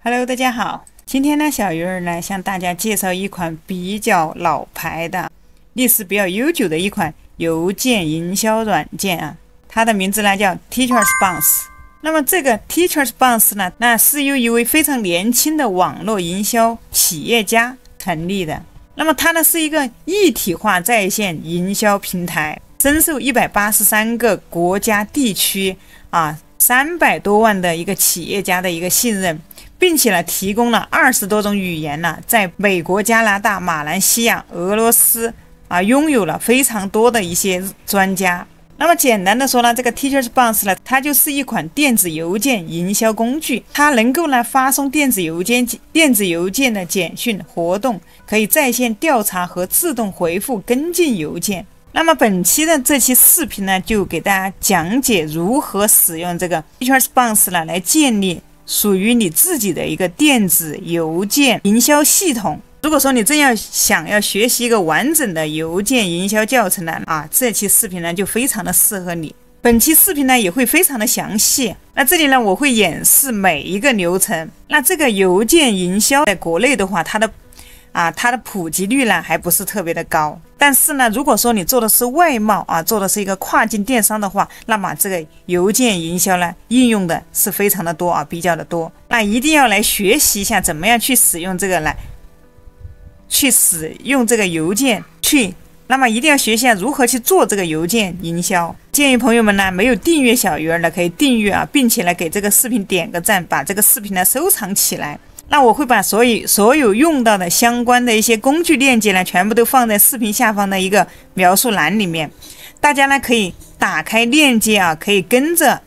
Hello， 大家好。今天呢，小鱼儿呢向大家介绍一款比较老牌的、历史比较悠久的一款邮件营销软件啊。它的名字呢叫 TeachersBounce。那么这个 TeachersBounce 呢，那是由一位非常年轻的网络营销企业家成立的。那么它呢是一个一体化在线营销平台，深受183个国家地区300多万的一个企业家的一个信任。并且呢，提供了20多种语言呢，在美国、加拿大、马来西亚、俄罗斯拥有了非常多的一些专家。那么简单的说呢，这个 TeachersBounce 呢，它就是一款电子邮件营销工具，它能够呢发送电子邮件的简讯活动，可以在线调查和自动回复跟进邮件。那么本期的这期视频呢，就给大家讲解如何使用这个 TeachersBounce 呢，来建立属于你自己的一个电子邮件营销系统。如果说你想要学习一个完整的邮件营销教程呢，这期视频呢就非常的适合你。本期视频呢也会非常的详细。那这里呢我会演示每一个流程。那这个邮件营销在国内的话，它的普及率呢还不是特别的高。但是呢，如果说你做的是外贸做的是一个跨境电商的话，那么这个邮件营销呢应用的是非常的多比较的多。那一定要来学习一下怎么样去使用这个邮件那么一定要学习一下如何去做这个邮件营销。建议朋友们呢没有订阅小鱼儿的可以订阅并且呢给这个视频点个赞，把这个视频呢收藏起来。那我会把所有用到的相关的一些工具链接呢，全部都放在视频下方的一个描述栏里面。大家呢可以打开链接可以跟着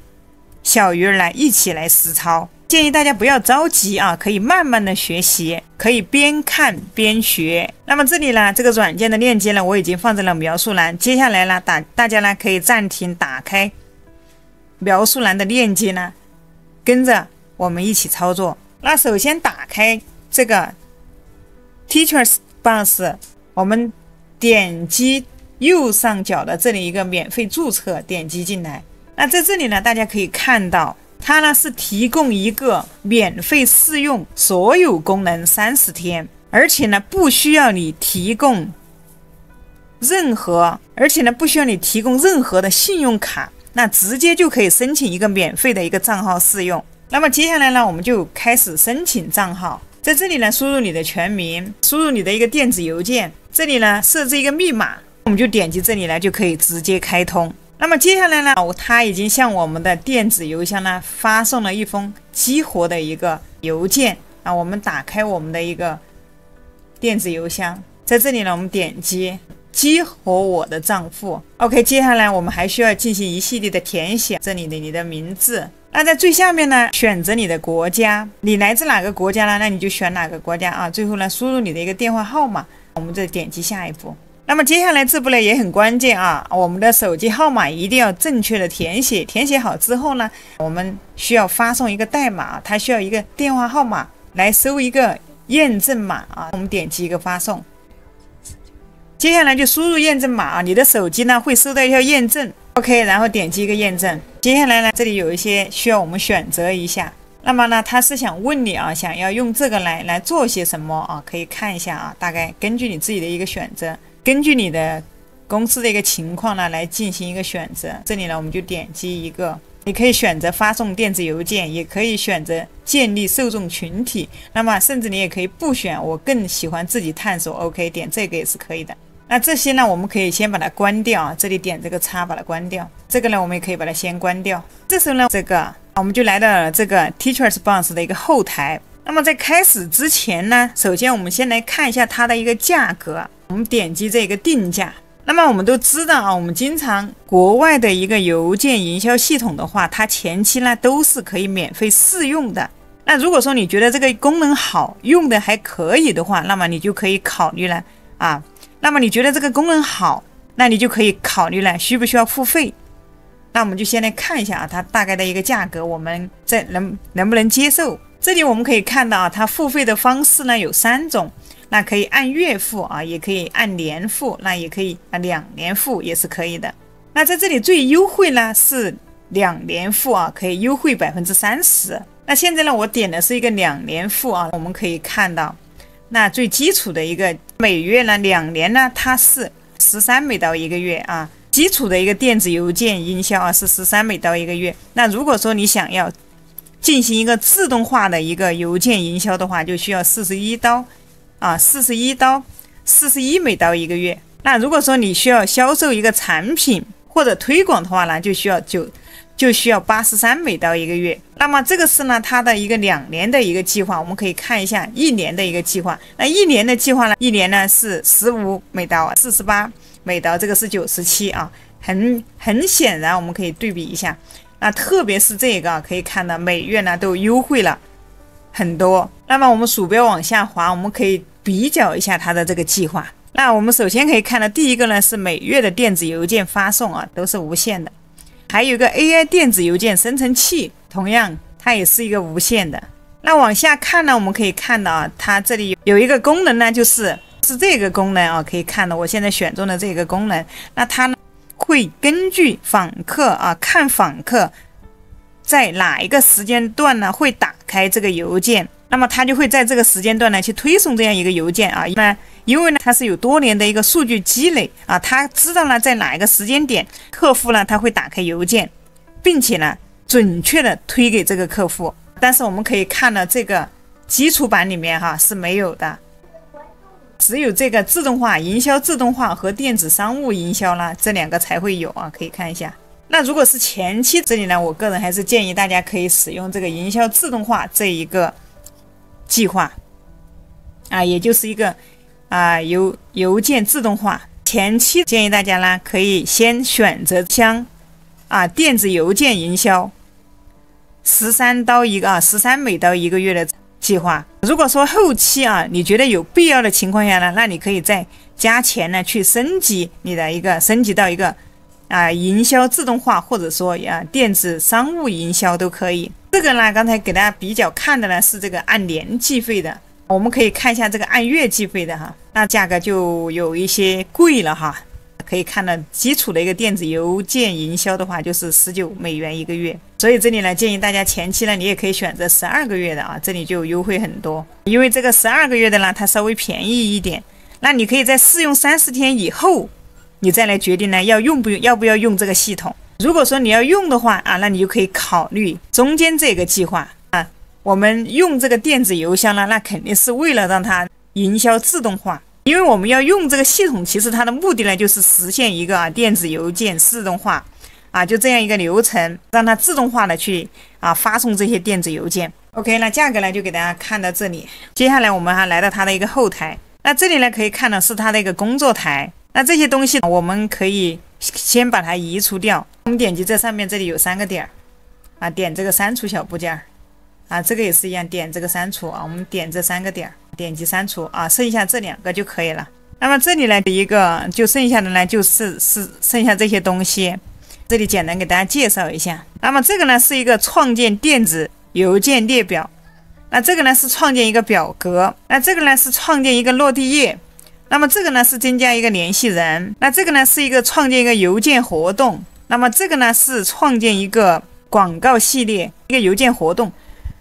小鱼儿来一起来实操。建议大家不要着急可以慢慢的学习，可以边看边学。那么这里呢，这个软件的链接呢，我已经放在了描述栏。接下来呢，大家呢可以暂停，打开描述栏的链接呢，跟着我们一起操作。那首先打开这个 TeachersBounce， 我们点击右上角的这里一个免费注册，点击进来。那在这里呢，大家可以看到它呢是提供一个免费试用所有功能30天，而且呢不需要你提供任何的信用卡，那直接就可以申请一个免费的一个账号试用。那么接下来呢，我们就开始申请账号。在这里呢，输入你的全名，输入你的一个电子邮件，这里呢设置一个密码，我们就点击这里呢就可以直接开通。那么接下来呢，它已经向我们的电子邮箱呢发送了一封激活的一个邮件我们打开我们的一个电子邮箱，在这里呢我们点击激活我的账户。 OK， 接下来我们还需要进行一系列的填写，这里的你的名字。那在最下面呢，选择你的国家，你来自哪个国家呢？那你就选哪个国家最后呢，输入你的一个电话号码，我们再点击下一步。那么接下来这步呢也很关键我们的手机号码一定要正确的填写。填写好之后呢，我们需要发送一个代码，它需要一个电话号码来收一个验证码我们点击一个发送。接下来就输入验证码你的手机呢会收到一条验证。OK， 然后点击一个验证。接下来呢，这里有一些需要我们选择一下。那么呢，他是想问你想要用这个来做些什么可以看一下大概根据你自己的一个选择，根据你的公司的一个情况呢来进行一个选择。这里呢，我们就点击一个，你可以选择发送电子邮件，也可以选择建立受众群体，那么甚至你也可以不选，我更喜欢自己探索。OK， 点这个也是可以的。那这些呢，我们可以先把它关掉这里点这个叉把它关掉。这个呢，我们也可以把它先关掉。这时候呢，我们就来到了这个 TeachersBounce 的一个后台。那么在开始之前呢，首先我们先来看一下它的一个价格。我们点击这个定价。那么我们都知道我们经常国外的一个邮件营销系统的话，它前期呢都是可以免费试用的。那如果说你觉得这个功能好，用的还可以的话，那么你就可以考虑了那么你觉得这个功能好，那你就可以考虑了需不需要付费。那我们就先来看一下它大概的一个价格，我们能不能接受。这里我们可以看到它付费的方式呢有3种，那可以按月付也可以按年付，那也可以2年付也是可以的。那在这里最优惠呢是2年付可以优惠30%。那现在呢，我点的是一个2年付啊，我们可以看到，那最基础的一个每月呢，2年呢，它是13美刀一个月啊。基础的一个电子邮件营销啊，是13美刀一个月。那如果说你想要进行一个自动化的一个邮件营销的话，就需要41刀啊，41美刀一个月。那如果说你需要销售一个产品或者推广的话呢，就需要83美刀一个月。那么这个是呢它的一个2年的一个计划，我们可以看一下1年的一个计划。那1年的计划呢，1年呢是15美刀，48美刀，这个是97啊，很显然我们可以对比一下。那特别是这个可以看到每月呢都优惠了很多。那么我们鼠标往下滑，我们可以比较一下它的这个计划。那我们首先可以看到第一个呢是每月的电子邮件发送啊，都是无限的。还有一个 AI 电子邮件生成器，同样它也是一个无限的。那往下看呢，我们可以看到啊，它这里有一个功能呢，是这个功能啊，可以看到我现在选中的这个功能。那它呢会根据访客啊，看访客在哪一个时间段呢会打开这个邮件，那么它就会在这个时间段呢去推送这样一个邮件啊。因为呢它是有多年的一个数据积累啊，它知道呢在哪一个时间点客户呢他会打开邮件，并且呢准确的推给这个客户。但是我们可以看到这个基础版里面是没有的，只有这个自动化营销自动化和电子商务营销呢这2个才会有啊，可以看一下。那如果是前期，这里呢我个人还是建议大家可以使用这个营销自动化这一个计划啊，也就是一个邮件自动化。前期建议大家呢可以先选择像电子邮件营销13美刀一个月的计划。如果说后期你觉得有必要的情况下呢，那你可以再加钱呢去升级到一个营销自动化，或者说电子商务营销都可以。这个呢刚才给大家比较看的呢是这个按年计费的，我们可以看一下这个按月计费的那价格就有一些贵了可以看到基础的一个电子邮件营销的话就是19美元一个月。所以这里呢建议大家前期呢你也可以选择12个月的这里就优惠很多。因为这个12个月的呢它稍微便宜一点，那你可以在试用30天以后你再来决定呢要不要用这个系统。如果说你要用的话那你就可以考虑中间这个计划我们用这个电子邮箱呢，那肯定是为了让它营销自动化。因为我们要用这个系统，其实它的目的呢就是实现一个电子邮件自动化就这样一个流程，让它自动化的去发送这些电子邮件。 OK， 那价格呢就给大家看到这里。接下来我们来到它的一个后台，那这里呢可以看到是它的一个工作台。那这些东西我们可以先把它移除掉。我们点击这上面，这里有3个点点这个删除小部件这个也是一样，点这个删除我们点这3个点，点击删除剩下这2个就可以了。那么这里呢一个就剩下的呢就是剩下这些东西，这里简单给大家介绍一下。那么这个呢是一个创建电子邮件列表，那这个呢是创建一个表格，那这个呢是创建一个落地页，那么这个呢是增加一个联系人，那这个呢是一个创建一个邮件活动，那么这个呢是创建一个广告系列一个邮件活动。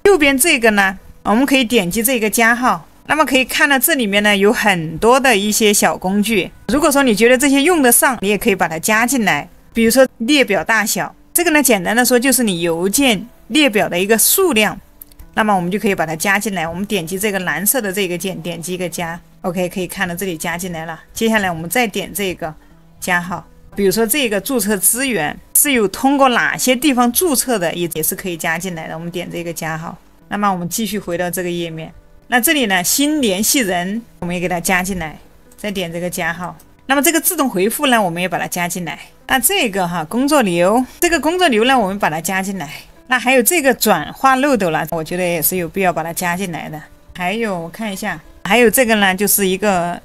右边这个呢我们可以点击这个加号，那么可以看到这里面呢有很多的一些小工具，如果说你觉得这些用得上，你也可以把它加进来。比如说列表大小，这个呢简单的说就是你邮件列表的一个数量，那么我们就可以把它加进来。我们点击这个蓝色的这个键，点击一个加 OK， 可以看到这里加进来了。接下来我们再点这个加号，比如说这个注册资源是有通过哪些地方注册的，也是可以加进来的。我们点这个加号，那么我们继续回到这个页面，那这里呢新联系人我们也给它加进来，再点这个加号。那么这个自动回复呢我们也把它加进来。那这个工作流，这个工作流呢我们把它加进来。那还有这个转化漏斗了，我觉得也是有必要把它加进来的。还有我看一下，还有这个呢就是一个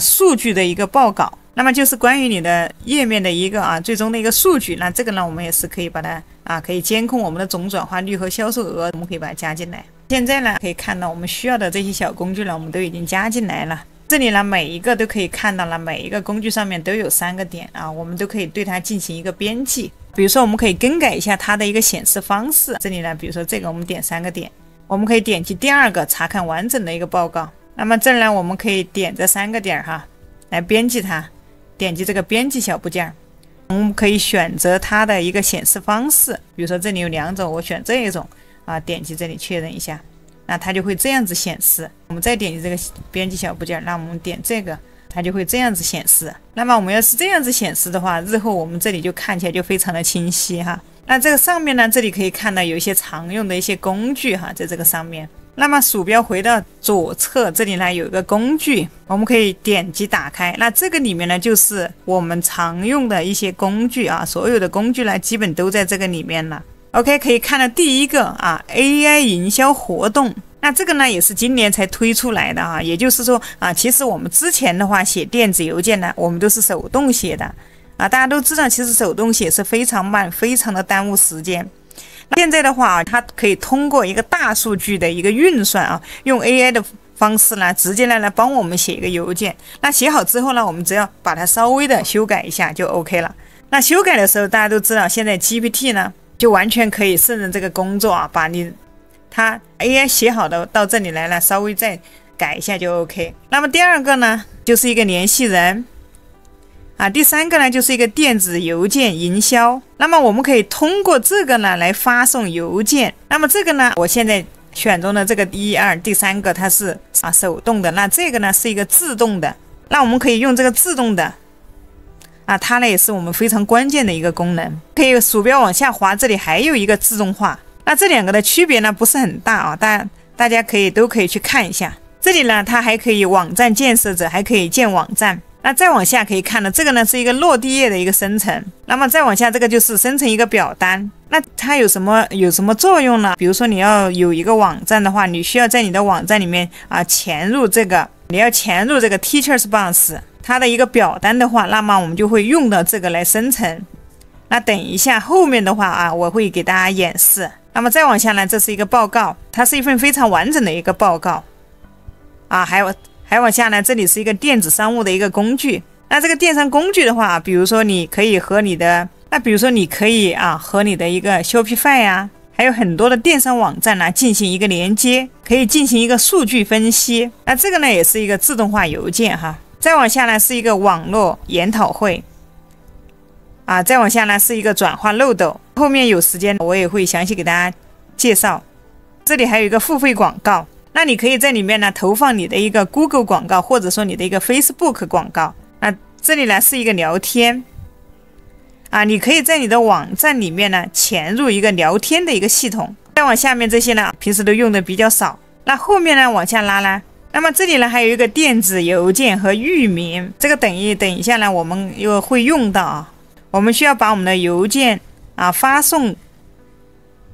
数据的一个报告，那么就是关于你的页面的一个最终的一个数据。那这个呢我们也是可以把它可以监控我们的总转化率和销售额，我们可以把它加进来。现在呢可以看到我们需要的这些小工具呢我们都已经加进来了。这里呢，每一个都可以看到了，每一个工具上面都有3个点啊，我们都可以对它进行一个编辑。比如说，我们可以更改一下它的一个显示方式。这里呢，比如说这个，我们点3个点，我们可以点击第2个查看完整的一个报告。那么这儿呢，我们可以点这3个点哈，来编辑它，点击这个编辑小部件。我们可以选择它的一个显示方式，比如说这里有2种，我选这一种啊，点击这里确认一下，那它就会这样子显示。我们再点击这个编辑小部件，那我们点这个，它就会这样子显示。那么我们要是这样子显示的话，日后我们这里就看起来就非常的清晰哈。那这个上面呢，这里可以看到有一些常用的一些工具哈，在这个上面。那么鼠标回到左侧，这里呢有一个工具，我们可以点击打开。那这个里面呢，就是我们常用的一些工具啊，所有的工具呢，基本都在这个里面了。OK， 可以看到第一个啊 ，AI 营销活动。那这个呢，也是今年才推出来的啊，也就是说啊，其实我们之前的话写电子邮件呢，我们都是手动写的啊，大家都知道，其实手动写是非常慢，非常的耽误时间。现在的话啊，它可以通过一个大数据的一个运算啊，用 AI 的方式呢，直接来帮我们写一个邮件。那写好之后呢，我们只要把它稍微的修改一下就 OK 了。那修改的时候，大家都知道，现在 GPT 呢就完全可以胜任这个工作啊，把它 AI 写好的到这里来了，稍微再改一下就 OK。那么第2个呢，就是一个联系人。啊，第3个呢，就是一个电子邮件营销。那么我们可以通过这个呢来发送邮件。那么这个呢，我现在选中的这个1、2，第3个它是手动的，那这个呢是一个自动的。那我们可以用这个自动的啊，它呢也是我们非常关键的一个功能。可以鼠标往下滑，这里还有一个自动化。那这2个的区别呢不是很大啊，大家都可以去看一下。这里呢，它还可以网站建设者，还可以建网站。那再往下可以看到，这个呢是一个落地页的一个生成。那么再往下，这个就是生成一个表单。那它有什么作用呢？比如说你要有一个网站的话，你需要在你的网站里面啊潜入这个 Teachers Box 它的一个表单的话，那么我们就会用到这个来生成。那等一下后面的话啊，我会给大家演示。那么再往下呢，这是一个报告，它是一份非常完整的一个报告啊，还往下呢，这里是一个电子商务的一个工具。那这个电商工具的话，比如说你可以和你的，和你的一个 Shopify 呀，还有很多的电商网站呢进行一个连接，可以进行一个数据分析。那这个呢也是一个自动化邮件哈。再往下呢是一个网络研讨会啊，再往下呢是一个转化漏斗。后面有时间我也会详细给大家介绍。这里还有一个付费广告。那你可以在里面呢投放你的一个 Google 广告，或者说你的一个 Facebook 广告。那这里呢是一个聊天啊，你可以在你的网站里面呢潜入一个聊天的一个系统。再往下面这些呢，平时都用的比较少。那后面呢往下拉呢，那么这里呢还有一个电子邮件和域名，这个等一下呢我们又会用到啊。我们需要把我们的邮件啊发送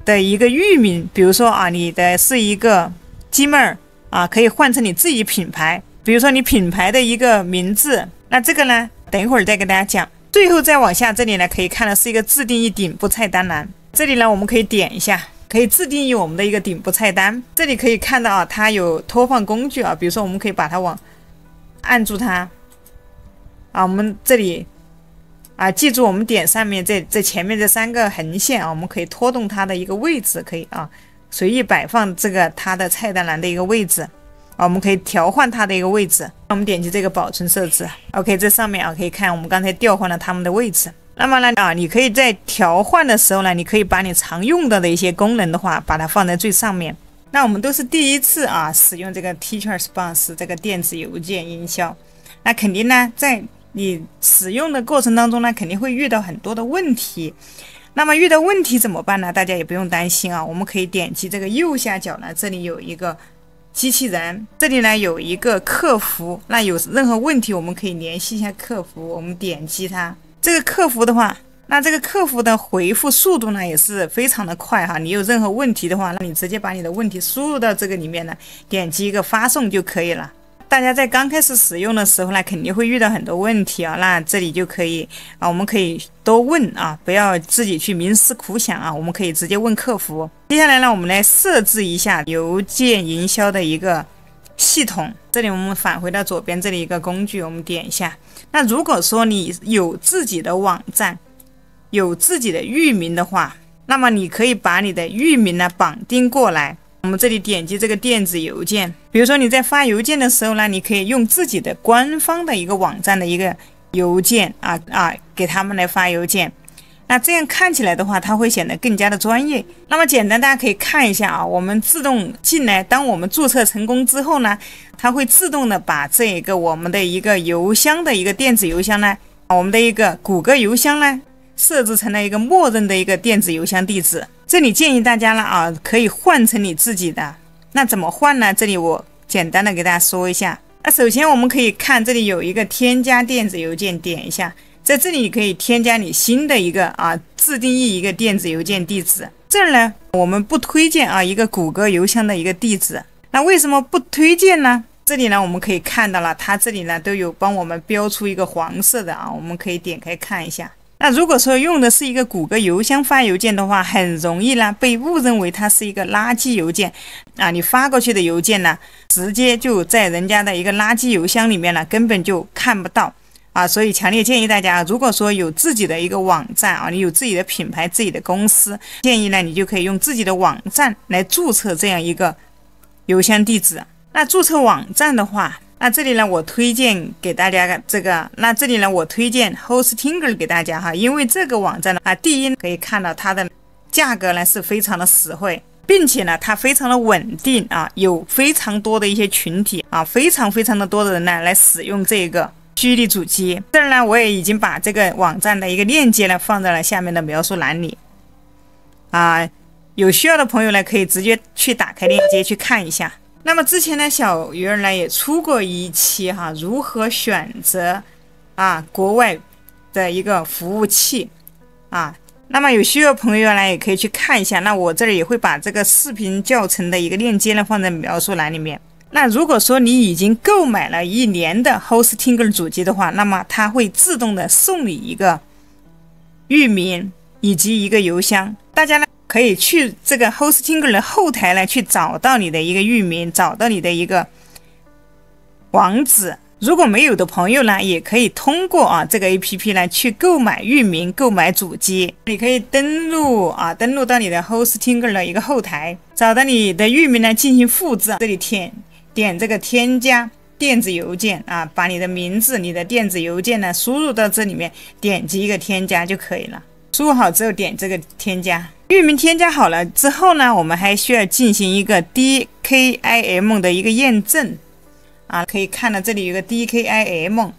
的一个域名，比如说啊你的是一个Gmail 啊，可以换成你自己品牌，比如说你品牌的一个名字。那这个呢，等一会儿再给大家讲。最后再往下，这里呢可以看到是一个自定义顶部菜单栏。这里呢我们可以点一下，可以自定义我们的一个顶部菜单。这里可以看到啊，它有拖放工具啊，比如说我们可以把它按住它啊，我们这里啊，记住我们点上面这前面这3个横线啊，我们可以拖动它的一个位置，可以啊。随意摆放这个它的菜单栏的一个位置啊，我们可以调换它的一个位置。我们点击这个保存设置 ，OK， 这上面啊可以看我们刚才调换了它们的位置。那么呢啊，你可以在调换的时候呢，你可以把你常用到的一些功能的话，把它放在最上面。那我们都是第一次啊使用这个 Teachers Box 这个电子邮件营销，那肯定呢在你使用的过程当中呢，肯定会遇到很多的问题。那么遇到问题怎么办呢？大家也不用担心啊，我们可以点击这个右下角呢，这里有一个机器人，这里呢有一个客服，那有任何问题我们可以联系一下客服，我们点击它。这个客服的话，那这个客服的回复速度呢也是非常的快哈，你有任何问题的话，那你直接把你的问题输入到这个里面呢，点击一个发送就可以了。大家在刚开始使用的时候呢，肯定会遇到很多问题啊，那这里就可以啊，我们可以多问啊，不要自己去冥思苦想啊，我们可以直接问客服。接下来呢，我们来设置一下邮件营销的一个系统。这里我们返回到左边这里一个工具，我们点一下。那如果说你有自己的网站，有自己的域名的话，那么你可以把你的域名呢绑定过来。我们这里点击这个电子邮件，比如说你在发邮件的时候呢，你可以用自己的官方的一个网站的一个邮件给他们来发邮件。那这样看起来的话，它会显得更加的专业。那么简单，大家可以看一下啊，我们自动进来，当我们注册成功之后呢，它会自动的把这个我们的一个邮箱的一个电子邮箱呢，我们的一个谷歌邮箱呢，设置成了一个默认的一个电子邮箱地址。这里建议大家了啊，可以换成你自己的。那怎么换呢？这里我简单的给大家说一下。那首先我们可以看这里有一个添加电子邮件，点一下。在这里可以添加你新的一个自定义一个电子邮件地址。这儿呢，我们不推荐一个谷歌邮箱的一个地址。那为什么不推荐呢？这里呢，我们可以看到了，它这里呢都有帮我们标出一个黄色的我们可以点开看一下。那如果说用的是一个谷歌邮箱发邮件的话，很容易呢被误认为它是一个垃圾邮件你发过去的邮件呢，直接就在人家的一个垃圾邮箱里面呢，根本就看不到。所以强烈建议大家，如果说有自己的一个网站你有自己的品牌、自己的公司，建议呢你就可以用自己的网站来注册这样一个邮箱地址。那注册网站的话，那这里呢我推荐给大家这个，那这里呢我推荐 Hostinger 给大家因为这个网站呢第一可以看到它的价格呢是非常的实惠，并且呢它非常的稳定有非常多的一些群体非常的多的人呢来使用这个虚拟主机。这儿呢我也已经把这个网站的一个链接呢放在了下面的描述栏里有需要的朋友呢可以直接去打开链接去看一下。那么之前呢小鱼儿呢也出过一期如何选择国外的一个服务器那么有需要的朋友呢也可以去看一下。那我这里也会把这个视频教程的一个链接呢放在描述栏里面。那如果说你已经购买了1年的 Hostinger 主机的话，那么它会自动的送你一个域名以及一个邮箱。大家呢可以去这个 Hostinger 的后台呢去找到你的一个域名，找到你的一个网址。如果没有的朋友呢，也可以通过这个 APP 呢去购买域名、购买主机。你可以登录到你的 Hostinger 的一个后台，找到你的域名呢进行复制。这里点这个添加电子邮件把你的名字、你的电子邮件呢输入到这里面，点击一个添加就可以了。输入好之后点这个添加，域名添加好了之后呢，我们还需要进行一个 DKIM 的一个验证可以看到这里有个 DKIM。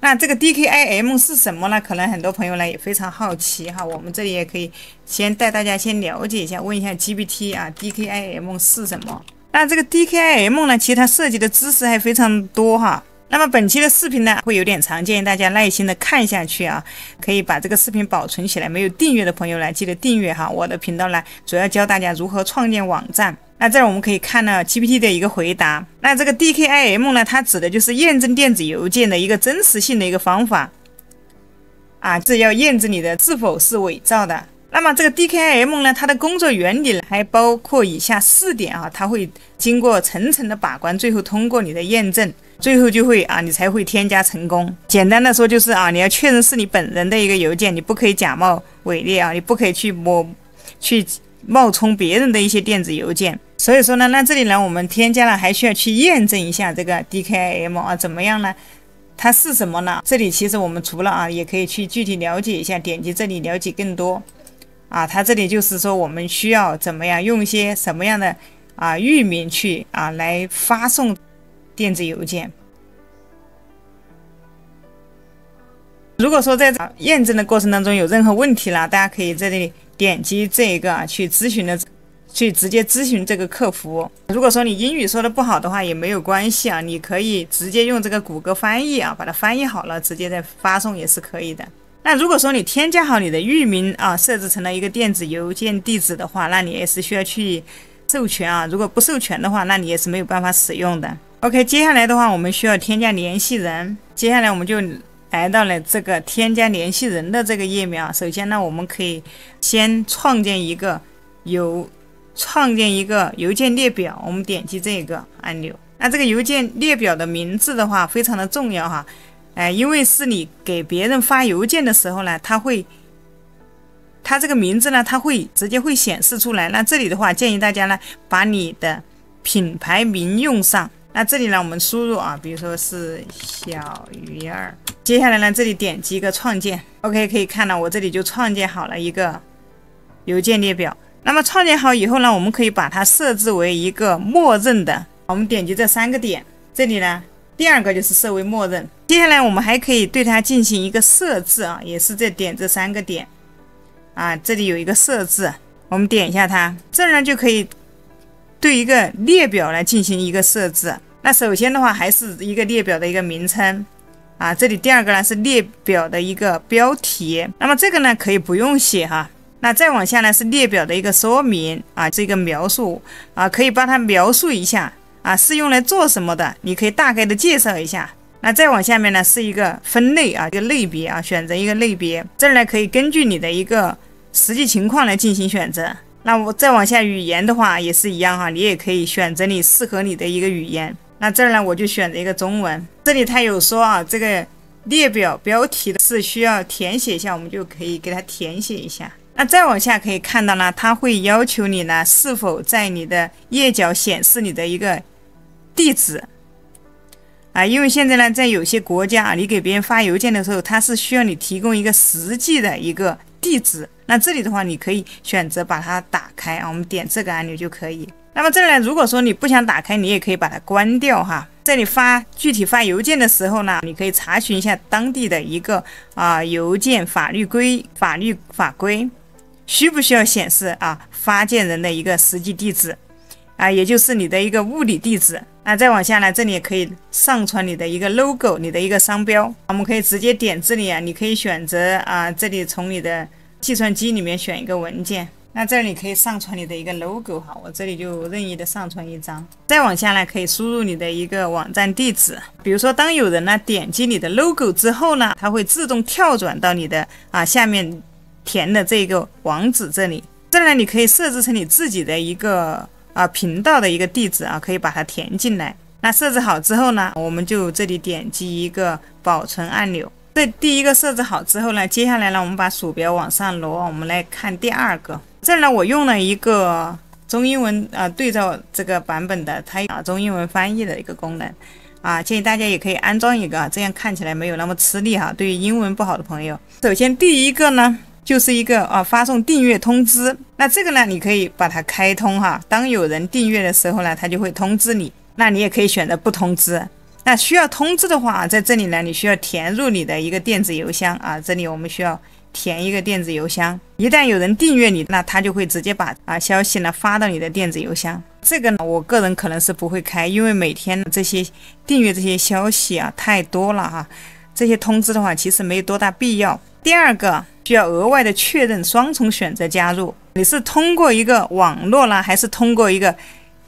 那这个 DKIM 是什么呢？可能很多朋友呢也非常好奇我们这里也可以先带大家先了解一下，问一下 GPT DKIM 是什么。那这个 DKIM 呢，其实它涉及的知识还非常多那么本期的视频呢会有点长，建议大家耐心的看下去可以把这个视频保存起来。没有订阅的朋友呢，记得订阅我的频道呢主要教大家如何创建网站。那这儿我们可以看到 GPT 的一个回答。那这个 DKIM 呢，它指的就是验证电子邮件的一个真实性的一个方法这要验证你的是否是伪造的。那么这个 DKIM 呢，它的工作原理还包括以下4点它会经过层层的把关，最后通过你的验证，最后就会你才会添加成功。简单的说就是你要确认是你本人的一个邮件，你不可以假冒伪劣你不可以去冒充别人的一些电子邮件。所以说呢，那这里呢我们添加了，还需要去验证一下这个 DKIM 怎么样呢？它是什么呢？这里其实我们除了也可以去具体了解一下，点击这里了解更多它这里就是说我们需要怎么样用一些什么样的域名去来发送电子邮件。如果说在验证的过程当中有任何问题了，大家可以这里点击这个去直接咨询这个客服。如果说你英语说的不好的话也没有关系你可以直接用这个谷歌翻译把它翻译好了直接再发送也是可以的。那如果说你添加好你的域名设置成了一个电子邮件地址的话，那你也是需要去授权如果不授权的话，那你也是没有办法使用的。OK， 接下来的话我们需要添加联系人。接下来我们就来到了这个添加联系人的这个页面首先呢，我们可以先创建一个邮件列表，我们点击这个按钮。那这个邮件列表的名字的话非常的重要哈，因为是你给别人发邮件的时候呢，它这个名字呢，它会直接会显示出来。那这里的话，建议大家呢把你的品牌名用上。那这里呢，我们输入啊，比如说是小鱼儿。接下来呢，这里点击一个创建 ，OK， 可以看到我这里就创建好了一个邮件列表。那么创建好以后呢，我们可以把它设置为一个默认的。我们点击这3个点，这里呢，第2个就是设为默认。接下来我们还可以对它进行一个设置啊，也是点这3个点啊，这里有一个设置，我们点一下它，这儿呢就可以对一个列表来进行一个设置。那首先的话还是一个列表的一个名称啊，这里第2个呢是列表的一个标题，那么这个呢可以不用写哈。那再往下呢是列表的一个说明啊，这个描述啊，可以把它描述一下啊，是用来做什么的，你可以大概的介绍一下。那再往下面呢是一个分类啊，一个类别啊，选择一个类别，这儿呢可以根据你的一个实际情况来进行选择。那我再往下语言的话也是一样哈，你也可以选择你适合你的一个语言。那这儿呢我就选择一个中文，这里它有说啊，这个列表标题是需要填写一下，我们就可以给它填写一下。那再往下可以看到呢，它会要求你呢是否在你的页角显示你的一个地址啊，因为现在呢在有些国家啊，你给别人发邮件的时候，它是需要你提供一个实际的一个地址。那这里的话，你可以选择把它打开啊，我们点这个按钮就可以。那么这里呢，如果说你不想打开，你也可以把它关掉哈。在你具体发邮件的时候呢，你可以查询一下当地的一个邮件法律法规，需不需要显示啊发件人的一个实际地址啊，也就是你的一个物理地址。那再往下呢，这里也可以上传你的一个 logo， 你的一个商标，我们可以直接点这里啊，你可以选择啊，这里从你的计算机里面选一个文件。那这里可以上传你的一个 logo 哈，我这里就任意的上传一张。再往下呢，可以输入你的一个网站地址，比如说当有人呢点击你的 logo 之后呢，它会自动跳转到你的下面填的这个网址这里。这呢你可以设置成你自己的一个频道的一个地址啊，可以把它填进来。那设置好之后呢，我们就这里点击一个保存按钮。这第一个设置好之后呢，接下来呢，我们把鼠标往上挪，我们来看第2个。这儿呢，我用了一个中英文对照这个版本的，它有中英文翻译的一个功能啊，建议大家也可以安装一个，这样看起来没有那么吃力哈。对于英文不好的朋友，首先第一个呢，就是一个发送订阅通知。那这个呢，你可以把它开通哈，当有人订阅的时候呢，它就会通知你。那你也可以选择不通知。那需要通知的话，在这里呢，你需要填入你的一个电子邮箱啊，这里我们需要填一个电子邮箱。一旦有人订阅你，那他就会直接把消息呢发到你的电子邮箱。这个呢，我个人可能是不会开，因为每天这些订阅这些消息太多了哈，这些通知的话其实没有多大必要。第2个需要额外的确认双重选择加入，你是通过一个网络呢，还是通过一个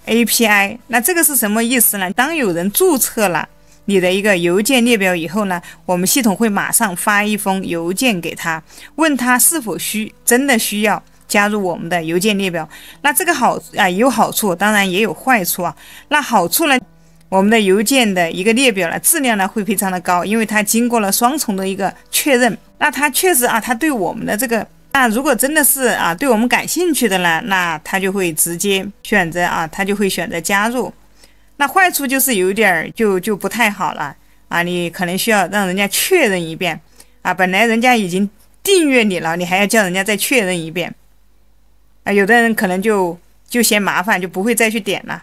API， 那这个是什么意思呢？当有人注册了你的一个邮件列表以后呢，我们系统会马上发一封邮件给他，问他是否真的需要加入我们的邮件列表。那这个有好处，当然也有坏处啊。那好处呢，我们的邮件的一个列表呢，质量呢会非常的高，因为它经过了双重的一个确认。那它确实它对我们的这个如果真的是对我们感兴趣的呢，那他就会直接选择他就会选择加入。那坏处就是有点就不太好了你可能需要让人家确认一遍本来人家已经订阅你了，你还要叫人家再确认一遍有的人可能就嫌麻烦，就不会再去点了。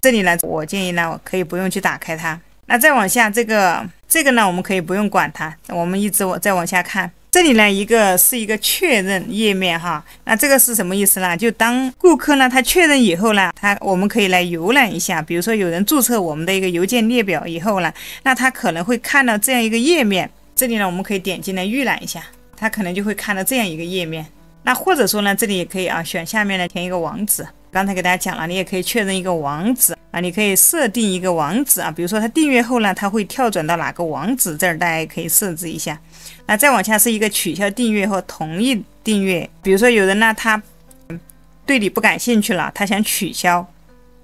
这里呢，我建议呢，我可以不用去打开它。那再往下这个呢，我们可以不用管它，我们一直再往下看。这里呢，是一个确认页面哈，那这个是什么意思呢？就当顾客呢他确认以后呢，我们可以来浏览一下，比如说有人注册我们的一个邮件列表以后呢，那他可能会看到这样一个页面，这里呢我们可以点进来预览一下，他可能就会看到这样一个页面。那或者说呢，这里也可以选下面来填一个网址。刚才给大家讲了，你也可以确认一个网址你可以设定一个网址比如说他订阅后呢，他会跳转到哪个网址，这儿大家也可以设置一下。那再往下是一个取消订阅或同意订阅，比如说有人呢他对你不感兴趣了，他想取消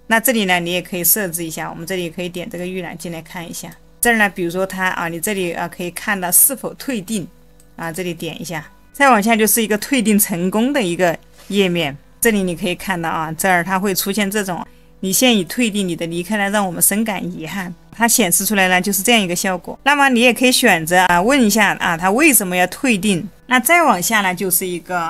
那这里呢，你也可以设置一下，我们这里可以点这个预览进来看一下。这儿呢，比如说它啊，你这里啊可以看到是否退订啊，这里点一下，再往下就是一个退订成功的一个页面。这里你可以看到啊，这儿它会出现这种你现已退订，你的离开呢让我们深感遗憾，它显示出来呢就是这样一个效果。那么你也可以选择啊问一下啊，它为什么要退订？那再往下呢就是一个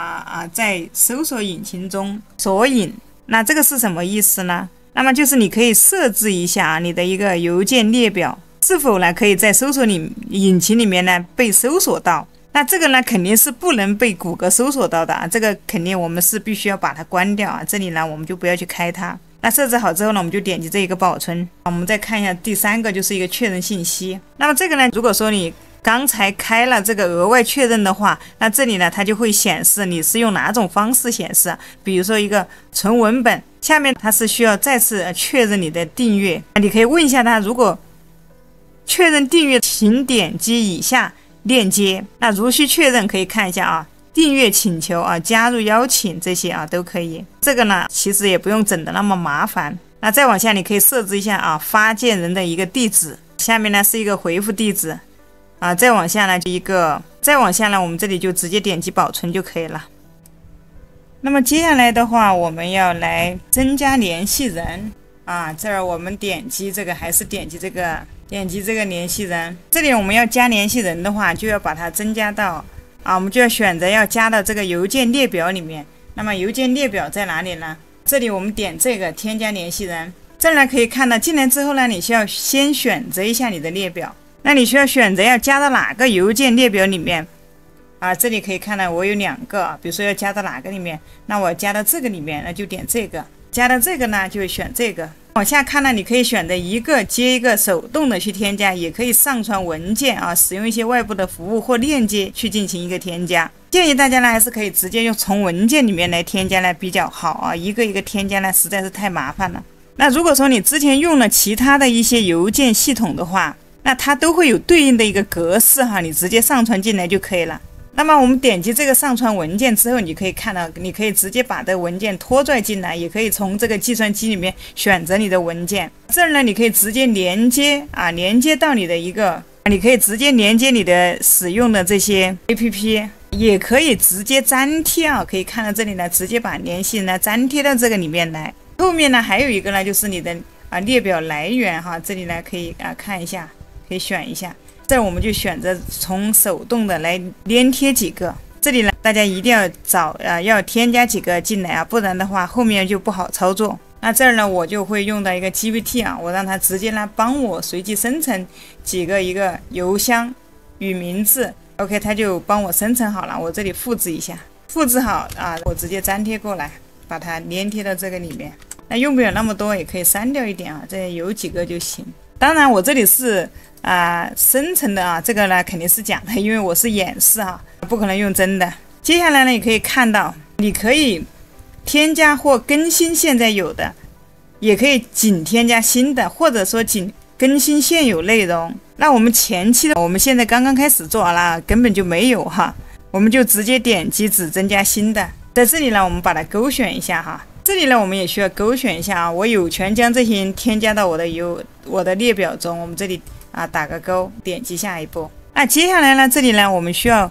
在搜索引擎中索引，那这个是什么意思呢？那么就是你可以设置一下你的一个邮件列表是否呢可以在搜索引擎里面呢被搜索到。那这个呢肯定是不能被谷歌搜索到的啊，这个肯定我们是必须要把它关掉啊。这里呢我们就不要去开它。那设置好之后呢，我们就点击这一个保存。我们再看一下第3个，就是一个确认信息。那么这个呢，如果说你刚才开了这个额外确认的话，那这里呢它就会显示你是用哪种方式显示，比如说一个纯文本，下面它是需要再次确认你的订阅。你可以问一下它，如果确认订阅请点击以下链接。那如需确认可以看一下啊，订阅请求啊，加入邀请这些啊都可以。这个呢其实也不用整的那么麻烦。那再往下你可以设置一下啊发件人的一个地址，下面呢是一个回复地址啊，再往下呢再往下呢我们这里就直接点击保存就可以了。那么接下来的话，我们要来增加联系人啊，这儿我们点击这个还是点击这个联系人。这里我们要加联系人的话，就要把它增加到我们就要选择要加到这个邮件列表里面。那么邮件列表在哪里呢？这里我们点这个添加联系人，这儿呢可以看到进来之后呢，你需要先选择一下你的列表。那你需要选择要加到哪个邮件列表里面啊？这里可以看到我有2个，比如说要加到哪个里面，那我加到这个里面，那就点这个。加到这个呢，就选这个。往下看呢，你可以选择一个接一个手动的去添加，也可以上传文件啊，使用一些外部的服务或链接去进行一个添加。建议大家呢还是可以直接用从文件里面来添加呢比较好啊，一个一个添加呢实在是太麻烦了。那如果说你之前用了其他的一些邮件系统的话，那它都会有对应的一个格式哈，你直接上传进来就可以了。那么我们点击这个上传文件之后，你可以看到，你可以直接把这个文件拖拽进来，也可以从这个计算机里面选择你的文件。这儿呢，你可以直接连接到你的一个，你可以直接连接你的使用的这些 APP， 也可以直接粘贴啊。可以看到这里呢，直接把联系人呢粘贴到这个里面来。后面呢还有一个呢，就是你的列表来源哈，这里呢可以看一下，可以选一下。这我们就选择从手动的来连贴几个，这里呢大家一定要要添加几个进来啊，不然的话后面就不好操作。那这儿呢我就会用到一个 GPT 啊，我让它直接呢帮我随机生成一个邮箱与名字 ，OK， 它就帮我生成好了。我这里复制一下，复制好我直接粘贴过来，把它连贴到这个里面。那用不了那么多，也可以删掉一点啊，这有几个就行。当然我这里是生成的这个呢肯定是假的，因为我是演示不可能用真的。接下来呢，你可以看到，你可以添加或更新现在有的，也可以仅添加新的，或者说仅更新现有内容。那我们前期的，我们现在刚刚开始做了，根本就没有我们就直接点击只增加新的。在这里呢，我们把它勾选一下这里呢，我们也需要勾选一下我有权将这些添加到我的列表中。我们这里打个勾，点击下一步。那接下来呢，这里呢，我们需要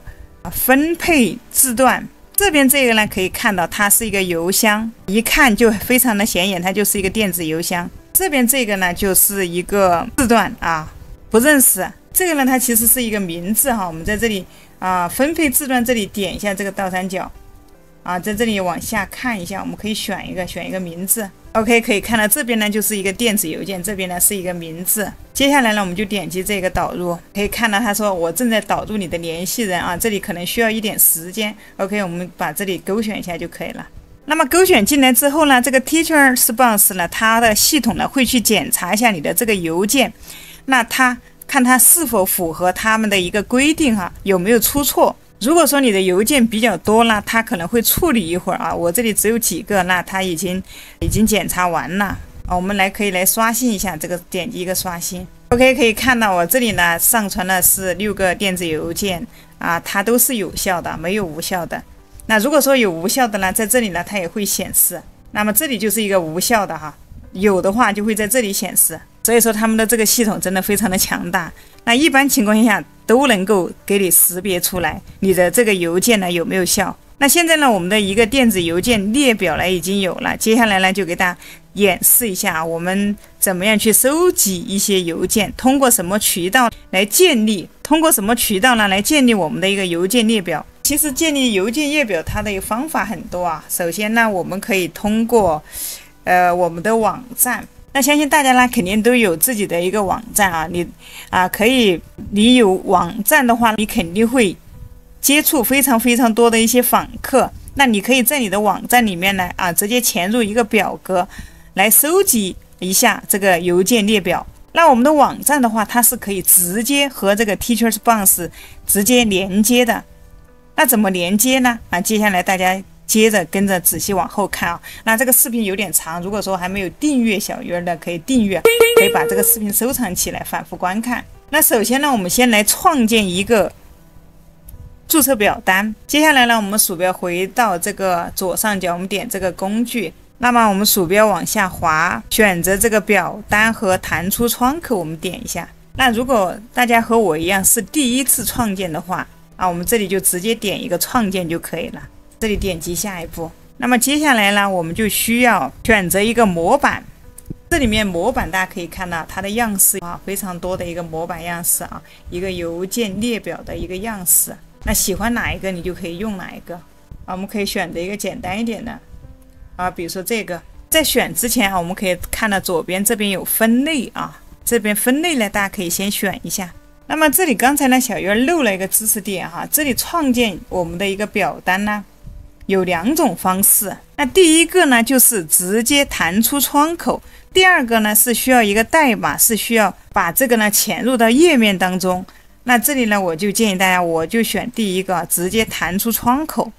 分配字段。这边这个呢，可以看到它是一个邮箱，一看就非常的显眼，它就是一个电子邮箱。这边这个呢，就是一个字段不认识。这个呢，它其实是一个名字我们在这里分配字段，这里点一下这个倒三角。在这里往下看一下，我们可以选一个名字。OK， 可以看到这边呢就是一个电子邮件，这边呢是一个名字。接下来呢，我们就点击这个导入，可以看到他说我正在导入你的联系人这里可能需要一点时间。OK， 我们把这里勾选一下就可以了。那么勾选进来之后呢，这个 Teacher Response 呢，它的系统呢会去检查一下你的这个邮件，那它看它是否符合他们的一个规定有没有出错。如果说你的邮件比较多呢，它可能会处理一会儿我这里只有几个，那它已经检查完了我们可以来刷新一下，这个点击一个刷新。OK， 可以看到我这里呢上传的是6个电子邮件它都是有效的，没有无效的。那如果说有无效的呢，在这里呢它也会显示，那么这里就是一个无效的有的话就会在这里显示。所以说他们的这个系统真的非常的强大。那一般情况下都能够给你识别出来你的这个邮件呢有没有效。那现在呢，我们的一个电子邮件列表呢已经有了，接下来呢就给大家演示一下我们怎么样去收集一些邮件，通过什么渠道来建立，来建立我们的一个邮件列表。其实建立邮件列表它的一个方法很多啊。首先呢，我们可以通过我们的网站。那相信大家呢肯定都有自己的一个网站啊，你有网站的话，你肯定会接触非常非常多的一些访客。那你可以在你的网站里面呢直接填入一个表格来收集一下这个邮件列表。那我们的网站的话，它是可以直接和这个 TeachersBox 直接连接的。那怎么连接呢？接下来大家接着跟着仔细往后看啊。那这个视频有点长，如果说还没有订阅小鱼儿的，可以订阅，可以把这个视频收藏起来反复观看。那首先呢，我们先来创建一个注册表单。接下来呢，我们鼠标回到这个左上角，我们点这个工具，那么我们鼠标往下滑，选择这个表单和弹出窗口，我们点一下。那如果大家和我一样是第一次创建的话我们这里就直接点一个创建就可以了。这里点击下一步。那么接下来呢，我们就需要选择一个模板。这里面模板大家可以看到它的样式非常多的一个模板样式一个邮件列表的一个样式。那喜欢哪一个你就可以用哪一个我们可以选择一个简单一点的比如说这个。在选之前我们可以看到左边这边有分类这边分类呢，大家可以先选一下。那么这里刚才呢，小鱼儿漏了一个知识点这里创建我们的一个表单呢，有2种方式。那第一个呢，就是直接弹出窗口；第二个呢，是需要一个代码，是需要把这个呢潜入到页面当中。那这里呢，我就建议大家，我就选第一个，直接弹出窗口。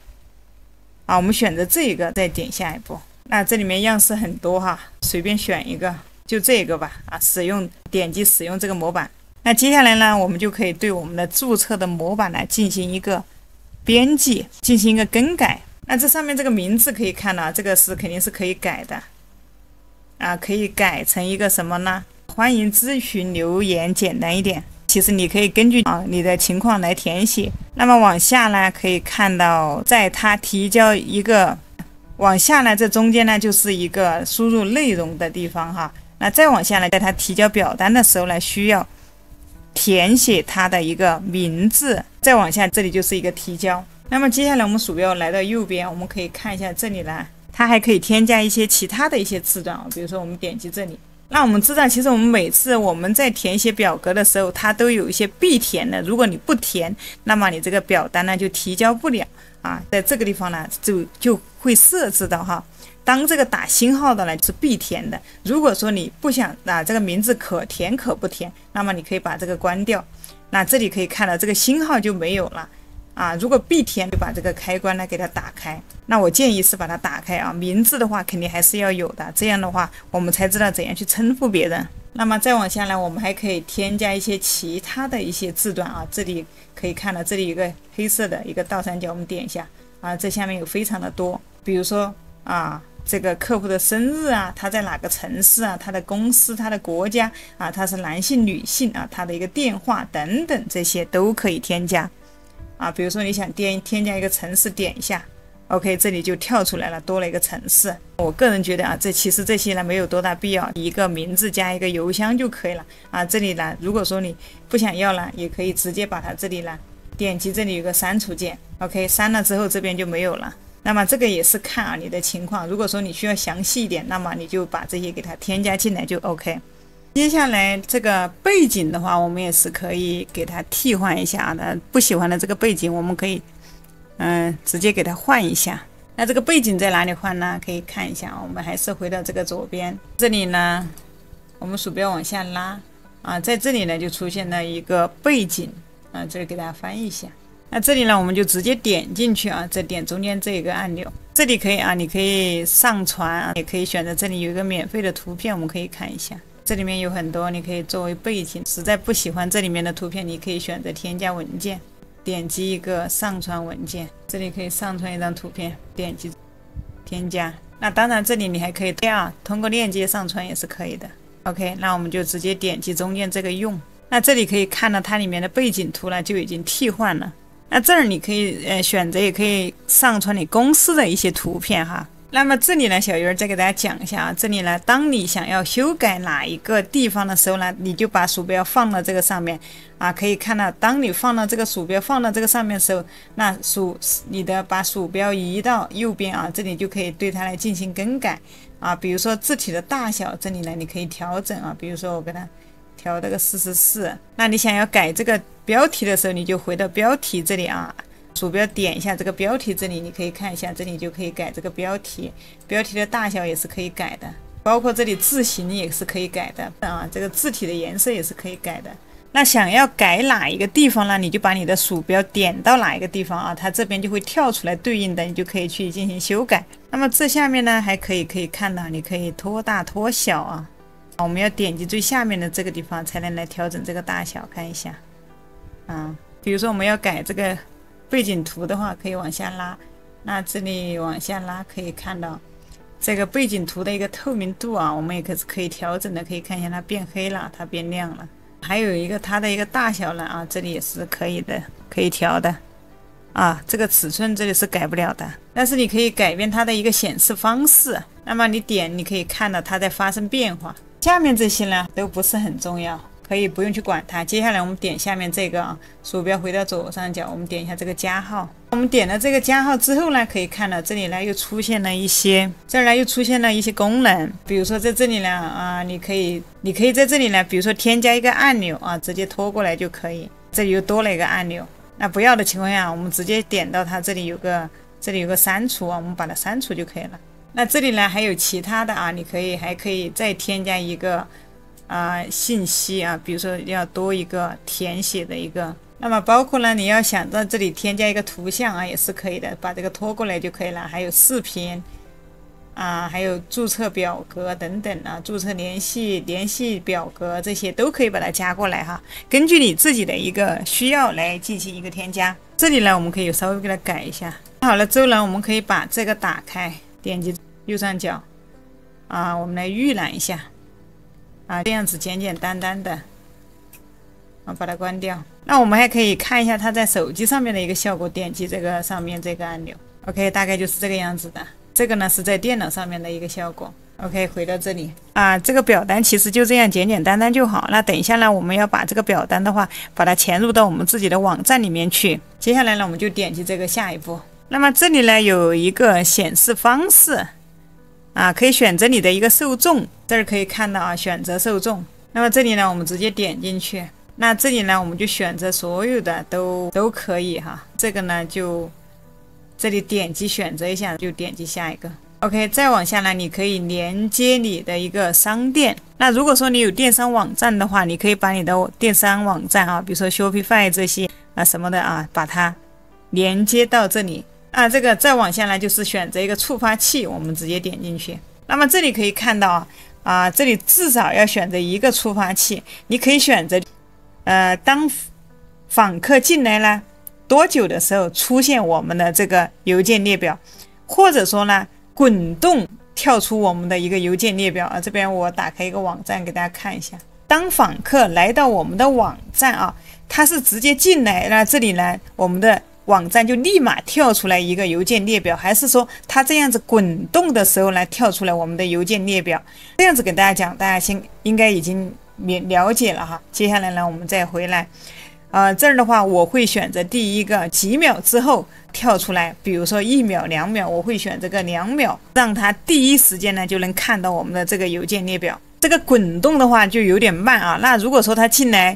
我们选择这个，再点下一步。那这里面样式很多随便选一个，就这个吧点击使用这个模板。那接下来呢，我们就可以对我们的注册的模板呢进行一个编辑，进行一个更改。那这上面这个名字可以看到，这个肯定是可以改的可以改成一个什么呢？欢迎咨询留言，简单一点。其实你可以根据你的情况来填写。那么往下呢，可以看到在它提交一个往下呢，这中间呢就是一个输入内容的地方那再往下呢，在它提交表单的时候呢，需要填写它的一个名字。再往下，这里就是一个提交。那么接下来我们鼠标来到右边，我们可以看一下这里呢，它还可以添加一些其他的一些字段比如说我们点击这里。那我们知道，其实我们每次我们在填写表格的时候，它都有一些必填的。如果你不填，那么你这个表单呢就提交不了在这个地方呢就会设置到当这个打星号的呢是必填的。如果说你不想这个名字可填可不填，那么你可以把这个关掉。那这里可以看到这个星号就没有了如果必填，就把这个开关呢给它打开。那我建议是把它打开名字的话肯定还是要有的，这样的话我们才知道怎样去称呼别人。那么再往下呢，我们还可以添加一些其他的一些字段这里可以看到，这里有个黑色的一个倒三角，我们点一下这下面有非常的多，比如说这个客户的生日他在哪个城市他的公司，他的国家他是男性女性他的一个电话等等，这些都可以添加比如说你想添加一个城市，点一下 OK， 这里就跳出来了，多了一个城市。我个人觉得其实这些呢没有多大必要，一个名字加一个邮箱就可以了这里呢，如果说你不想要了，也可以直接把它这里呢点击这里有个删除键 OK， 删了之后这边就没有了。那么这个也是看你的情况，如果说你需要详细一点，那么你就把这些给它添加进来就 OK。 接下来这个背景的话，我们也是可以给它替换一下不喜欢的这个背景我们可以直接给它换一下。那这个背景在哪里换呢？可以看一下我们还是回到这个左边，这里呢我们鼠标往下拉在这里呢就出现了一个背景这里给大家翻译一下。那这里呢我们就直接点进去再点中间这个按钮，这里可以你可以上传也可以选择这里有一个免费的图片，我们可以看一下，这里面有很多你可以作为背景。实在不喜欢这里面的图片，你可以选择添加文件，点击一个上传文件，这里可以上传一张图片，点击添加那当然这里你还可以通过链接上传也是可以的。OK， 那我们就直接点击中间这个用。那这里可以看到它里面的背景图呢就已经替换了。那这儿你可以选择，也可以上传你公司的一些图片哈。那么这里呢，小鱼儿再给大家讲一下啊，这里呢，当你想要修改哪一个地方的时候呢，你就把鼠标放到这个上面啊，可以看到，当你放到这个鼠标放到这个上面的时候，那把鼠标移到右边啊，这里就可以对它来进行更改啊，比如说字体的大小，这里呢你可以调整啊，比如说我给它调这个44，那你想要改这个标题的时候，你就回到标题这里啊。鼠标点一下这个标题，这里你可以看一下，这里就可以改这个标题，标题的大小也是可以改的，包括这里字形也是可以改的啊，这个字体的颜色也是可以改的。那想要改哪一个地方呢？你就把你的鼠标点到哪一个地方啊，它这边就会跳出来对应的，你就可以去进行修改。那么这下面呢，还可以看到，你可以拖大拖小啊，我们要点击最下面的这个地方才能来调整这个大小，看一下啊，比如说我们要改这个背景图的话，可以往下拉，那这里往下拉可以看到这个背景图的一个透明度啊，我们也可以调整的，可以看一下它变黑了，它变亮了。还有一个它的一个大小呢啊，这里也是可以的，可以调的啊。这个尺寸这里是改不了的，但是你可以改变它的一个显示方式。那么你点，你可以看到它在发生变化。下面这些呢都不是很重要，可以不用去管它。接下来我们点下面这个啊，鼠标回到左上角，我们点一下这个加号。我们点了这个加号之后呢，可以看到这里呢又出现了一些，这儿呢又出现了一些功能。比如说在这里呢啊，你可以在这里呢，比如说添加一个按钮啊，直接拖过来就可以。这里又多了一个按钮。那不要的情况下，我们直接点到它这里有个删除啊，我们把它删除就可以了。那这里呢还有其他的啊，还可以再添加一个信息啊，比如说要多一个填写的一个，那么包括呢，你要想在这里添加一个图像啊，也是可以的，把这个拖过来就可以了。还有视频啊，还有注册表格等等啊，注册联系表格这些都可以把它加过来哈，根据你自己的一个需要来进行一个添加。这里呢，我们可以稍微给它改一下。好了之后呢，我们可以把这个打开，点击右上角啊，我们来预览一下。这样子简简单单的，把它关掉。那我们还可以看一下它在手机上面的一个效果，点击这个上面这个按钮 ，OK， 大概就是这个样子的。这个呢是在电脑上面的一个效果 ，OK， 回到这里这个表单其实就这样简简单单就好。那等一下呢，我们要把这个表单的话，把它潜入到我们自己的网站里面去。接下来呢，我们就点击这个下一步。那么这里呢有一个显示方式。可以选择你的一个受众，这儿可以看到选择受众。那么这里呢，我们直接点进去。那这里呢，我们就选择所有的都可以哈。这个呢，就这里点击选择一下，就点击下一个。OK， 再往下呢，你可以连接你的一个商店。那如果说你有电商网站的话，你可以把你的电商网站比如说 Shopify 这些什么的把它连接到这里。这个再往下来就是选择一个触发器，我们直接点进去。那么这里可以看到这里至少要选择一个触发器。你可以选择当访客进来了多久的时候出现我们的这个邮件列表，或者说呢滚动跳出我们的一个邮件列表这边我打开一个网站给大家看一下。当访客来到我们的网站他是直接进来，那这里呢我们的网站就立马跳出来一个邮件列表，还是说它这样子滚动的时候呢跳出来我们的邮件列表？这样子给大家讲，大家应该已经了解了哈。接下来呢，我们再回来，这儿的话我会选择第一个几秒之后跳出来，比如说1秒、2秒，我会选这个2秒，让它第一时间呢就能看到我们的这个邮件列表。这个滚动的话就有点慢那如果说它进来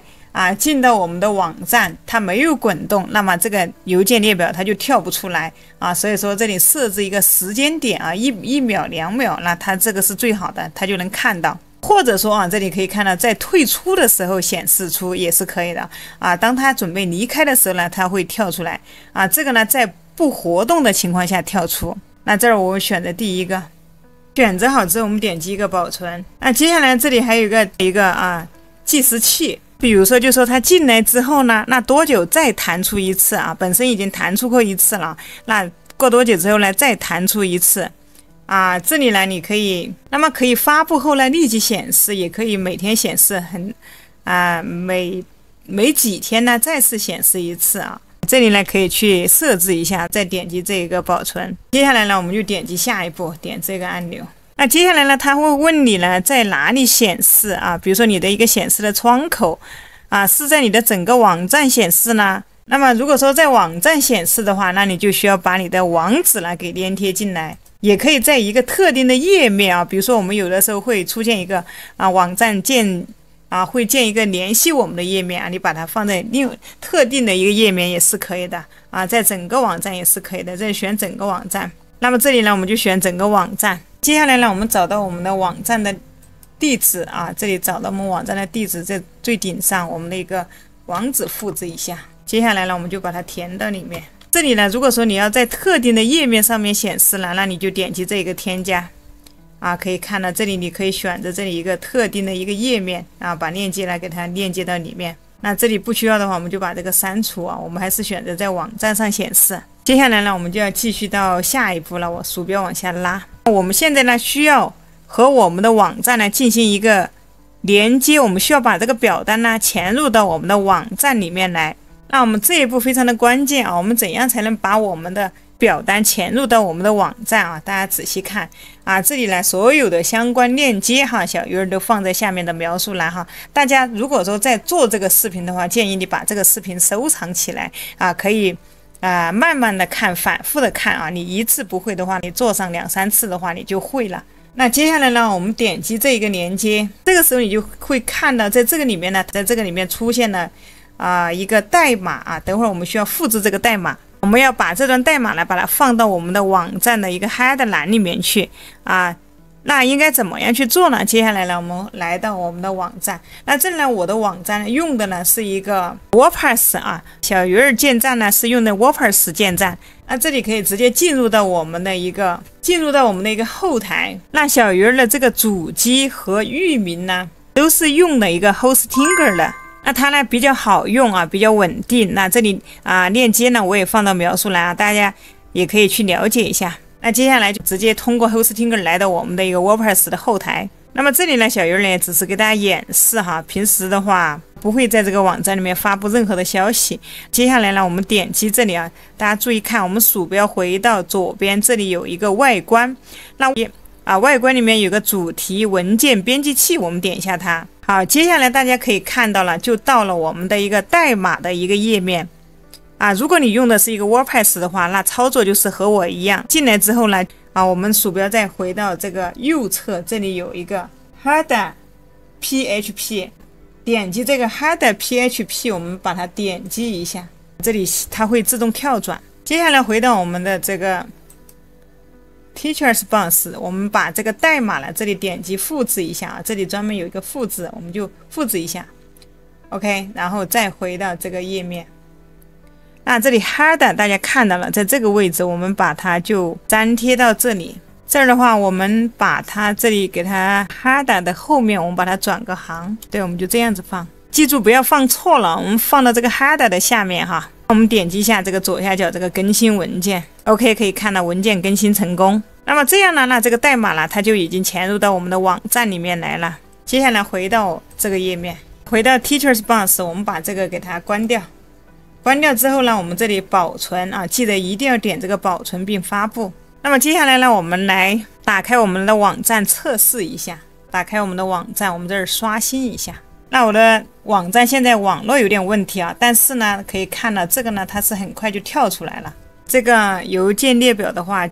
进到我们的网站，它没有滚动，那么这个邮件列表它就跳不出来所以说这里设置一个时间点1秒、2秒，那它这个是最好的，它就能看到。或者说这里可以看到在退出的时候显示出也是可以的当它准备离开的时候呢，它会跳出来这个呢在不活动的情况下跳出。那这儿我选择第一个，选择好之后我们点击一个保存。接下来这里还有一个计时器。比如说就说他进来之后呢，那多久再弹出一次本身已经弹出过一次了，那过多久之后呢再弹出一次这里呢你可以，那么可以发布后呢立即显示，也可以每天显示，每几天呢再次显示一次啊。这里呢可以去设置一下，再点击这个保存。接下来呢我们就点击下一步，点这个按钮。那接下来呢它会问你呢在哪里显示啊？比如说你的一个显示的窗口是在你的整个网站显示呢？那么如果说在网站显示的话，那你就需要把你的网址呢给连贴进来。也可以在一个特定的页面比如说我们有的时候会出现一个网站会建一个联系我们的页面你把它放在特定的一个页面也是可以的在整个网站也是可以的。这里选整个网站，那么这里呢我们就选整个网站。接下来呢我们找到我们的网站的地址这里找到我们网站的地址，在最顶上我们的一个网址复制一下。接下来呢我们就把它填到里面。这里呢如果说你要在特定的页面上面显示了，那你就点击这个添加可以看到这里你可以选择这里一个特定的一个页面把链接来给它链接到里面。那这里不需要的话我们就把这个删除我们还是选择在网站上显示。接下来呢我们就要继续到下一步了，我鼠标往下拉。我们现在呢需要和我们的网站呢进行一个连接，我们需要把这个表单呢潜入到我们的网站里面来。那我们这一步非常的关键我们怎样才能把我们的表单潜入到我们的网站大家仔细看这里呢所有的相关链接小鱼儿都放在下面的描述栏大家如果说在做这个视频的话，建议你把这个视频收藏起来可以慢慢的看，反复的看你一次不会的话，你做上2、3次的话你就会了。那接下来呢我们点击这个连接，这个时候你就会看到在这个里面呢，在这个里面出现了一个代码等会儿我们需要复制这个代码，我们要把这段代码呢把它放到我们的网站的一个 header 栏里面去那应该怎么样去做呢？接下来呢我们来到我们的网站，那这里呢我的网站用的呢是一个 WordPress 小鱼儿建站呢是用的 WordPress 建站。那这里可以直接进入到我们的一个后台。那小鱼儿的这个主机和域名呢都是用的一个 Hostinger 的，那它呢比较好用比较稳定。那这里链接呢我也放到描述栏大家也可以去了解一下。那接下来就直接通过 Hostinger 来到我们的一个 WordPress 的后台。那么这里呢小鱼儿呢只是给大家演示平时的话不会在这个网站里面发布任何的消息。接下来呢我们点击这里大家注意看，我们鼠标回到左边，这里有一个外观，那外观里面有个主题文件编辑器，我们点一下它。好，接下来大家可以看到了，就到了我们的一个代码的一个页面如果你用的是一个 WordPress 的话，那操作就是和我一样，进来之后呢我们鼠标再回到这个右侧，这里有一个 header PHP， 点击这个 header PHP， 我们把它点击一下，这里它会自动跳转。接下来回到我们的这个 Teachers Box， 我们把这个代码呢这里点击复制一下这里专门有一个复制，我们就复制一下 OK， 然后再回到这个页面。那这里 header 大家看到了，在这个位置我们把它就粘贴到这里。这儿的话我们把它这里给它 header 的后面我们把它转个行，对，我们就这样子放，记住不要放错了，我们放到这个 header 的下面我们点击一下这个左下角这个更新文件 OK， 可以看到文件更新成功。那么这样呢，那这个代码呢它就已经潜入到我们的网站里面来了。接下来回到这个页面，回到 Teachers Box， 我们把这个给它关掉。关掉之后呢，我们这里保存记得一定要点这个保存并发布。那么接下来呢，我们来打开我们的网站测试一下。打开我们的网站，我们这儿刷新一下。那我的网站现在网络有点问题但是呢可以看到这个呢它是很快就跳出来了。这个邮件列表的话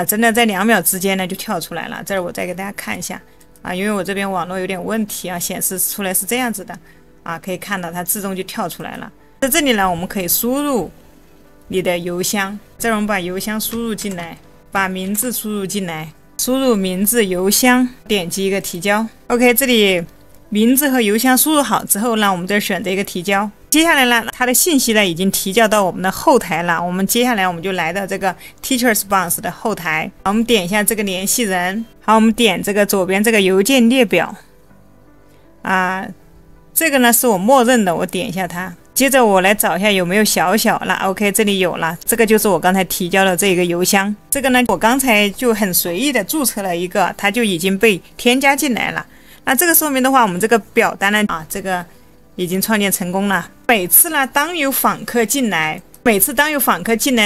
真的在2秒之间呢就跳出来了。这儿我再给大家看一下因为我这边网络有点问题显示出来是这样子的可以看到它自动就跳出来了。在这里呢我们可以输入你的邮箱，这儿我们把邮箱输入进来，把名字输入进来，输入名字邮箱，点击一个提交 OK， 这里名字和邮箱输入好之后呢，我们这儿选择一个提交。接下来呢它的信息呢已经提交到我们的后台了，我们接下来我们就来到这个 Teachers Box 的后台，我们点一下这个联系人。好，我们点这个左边这个邮件列表这个呢是我默认的，我点一下它。接着我来找一下有没有小小了 ，OK， 这里有了，这个就是我刚才提交的这个邮箱。这个呢，我刚才就很随意的注册了一个，它就已经被添加进来了。那这个说明的话，我们这个表单呢，这个已经创建成功了。每次呢，当有访客进来，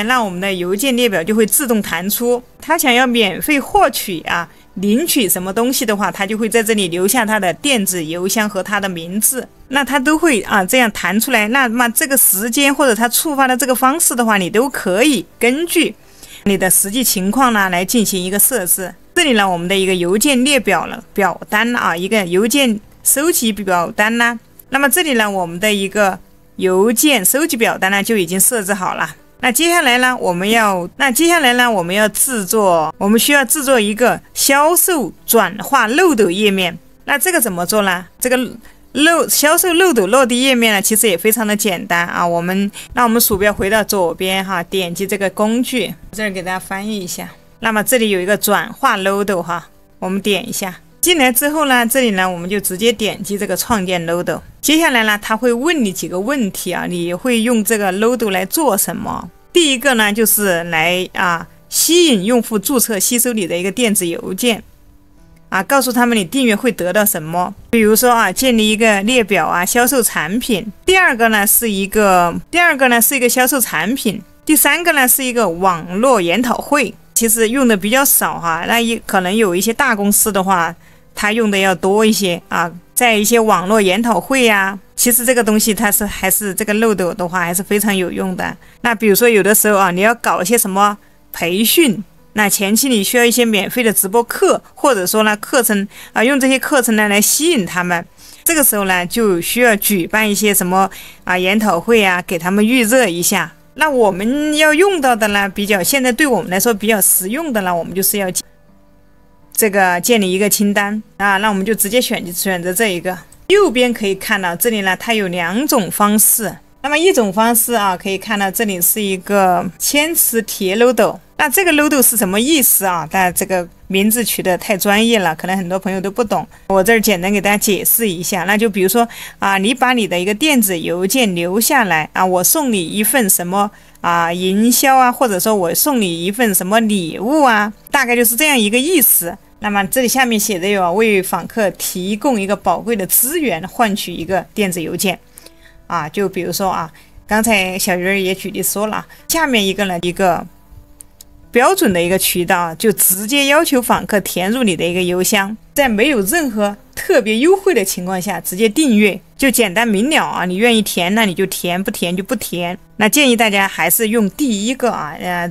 那我们的邮件列表就会自动弹出。他想要免费获取领取什么东西的话，他就会在这里留下他的电子邮箱和他的名字，那他都会这样弹出来。那么这个时间或者他触发的这个方式的话，你都可以根据你的实际情况呢来进行一个设置。这里呢，我们的一个邮件列表了表单一个邮件收集表单啦。那么这里呢，我们的一个邮件收集表单呢就已经设置好了。那接下来呢，我们需要制作一个销售转化漏斗页面。那这个怎么做呢？这个销售漏斗落地页面呢，其实也非常的简单那我们鼠标回到左边点击这个工具，这儿给大家翻译一下。那么这里有一个转化漏斗我们点一下。进来之后呢，这里呢我们就直接点击这个创建漏斗。接下来呢，他会问你几个问题你会用这个漏斗来做什么？第一个呢，就是来吸引用户注册吸收你的一个电子邮件告诉他们你订阅会得到什么，比如说建立一个列表销售产品。第二个呢是一个销售产品。第三个呢是一个网络研讨会，其实用的比较少那可能有一些大公司的话，它用的要多一些在一些网络研讨会其实这个东西还是这个漏斗的话还是非常有用的。那比如说有的时候你要搞一些什么培训，那前期你需要一些免费的直播课，或者说呢课程用这些课程呢来吸引他们，这个时候呢就需要举办一些什么研讨会给他们预热一下。那我们要用到的呢，现在对我们来说比较实用的呢，我们就是要这个建立一个清单那我们就直接选择这一个。右边可以看到这里呢，它有2种方式。那么一种方式可以看到这里是一个千词铁漏斗。那这个漏斗是什么意思但这个名字取得太专业了，可能很多朋友都不懂，我这儿简单给大家解释一下。那就比如说你把你的一个电子邮件留下来我送你一份什么营销或者说我送你一份什么礼物大概就是这样一个意思。那么这里下面写的有为访客提供一个宝贵的资源，换取一个电子邮件就比如说刚才小鱼儿也举例说了，下面一个呢，一个标准的一个渠道就直接要求访客填入你的一个邮箱，在没有任何特别优惠的情况下直接订阅，就简单明了你愿意填那你就填，不填就不填。那建议大家还是用第一个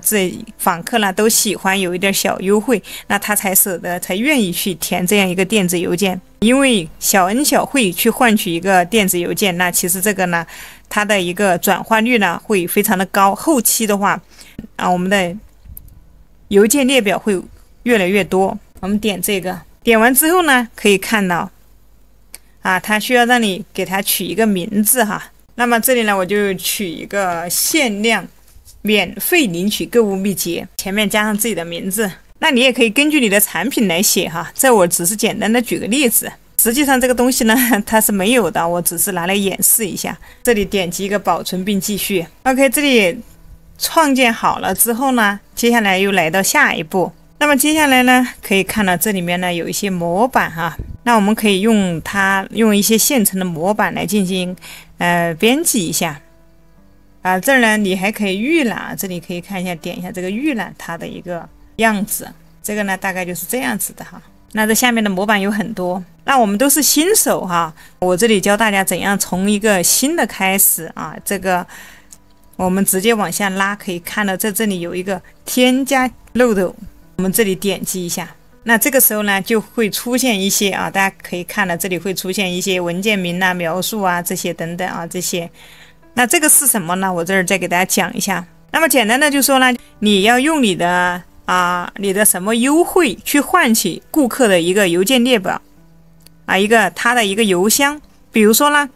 这访客呢都喜欢有一点小优惠，那他才愿意去填这样一个电子邮件。因为小恩小惠去换取一个电子邮件，那其实这个呢它的一个转化率呢会非常的高，后期的话我们的邮件列表会越来越多。我们点这个，点完之后呢，可以看到它需要让你给它取一个名字那么这里呢，我就取一个限量免费领取购物秘籍，前面加上自己的名字。那你也可以根据你的产品来写这我只是简单的举个例子，实际上这个东西呢它是没有的，我只是拿来演示一下。这里点击一个保存并继续。 OK， 这里创建好了之后呢，接下来又来到下一步。那么接下来呢，可以看到这里面呢有一些模板那我们可以用一些现成的模板来进行编辑一下这儿呢你还可以预览这里可以看一下，点一下这个预览它的一个样子，这个呢大概就是这样子的那这下面的模板有很多，那我们都是新手我这里教大家怎样从一个新的开始这个我们直接往下拉，可以看到在这里有一个添加漏斗，我们这里点击一下，那这个时候呢就会出现一些大家可以看到这里会出现一些文件名描述这些等等这些。那这个是什么呢？我这儿再给大家讲一下。那么简单的就说呢，你要用你的什么优惠去换取顾客的一个邮件列表他的一个邮箱。比如说呢，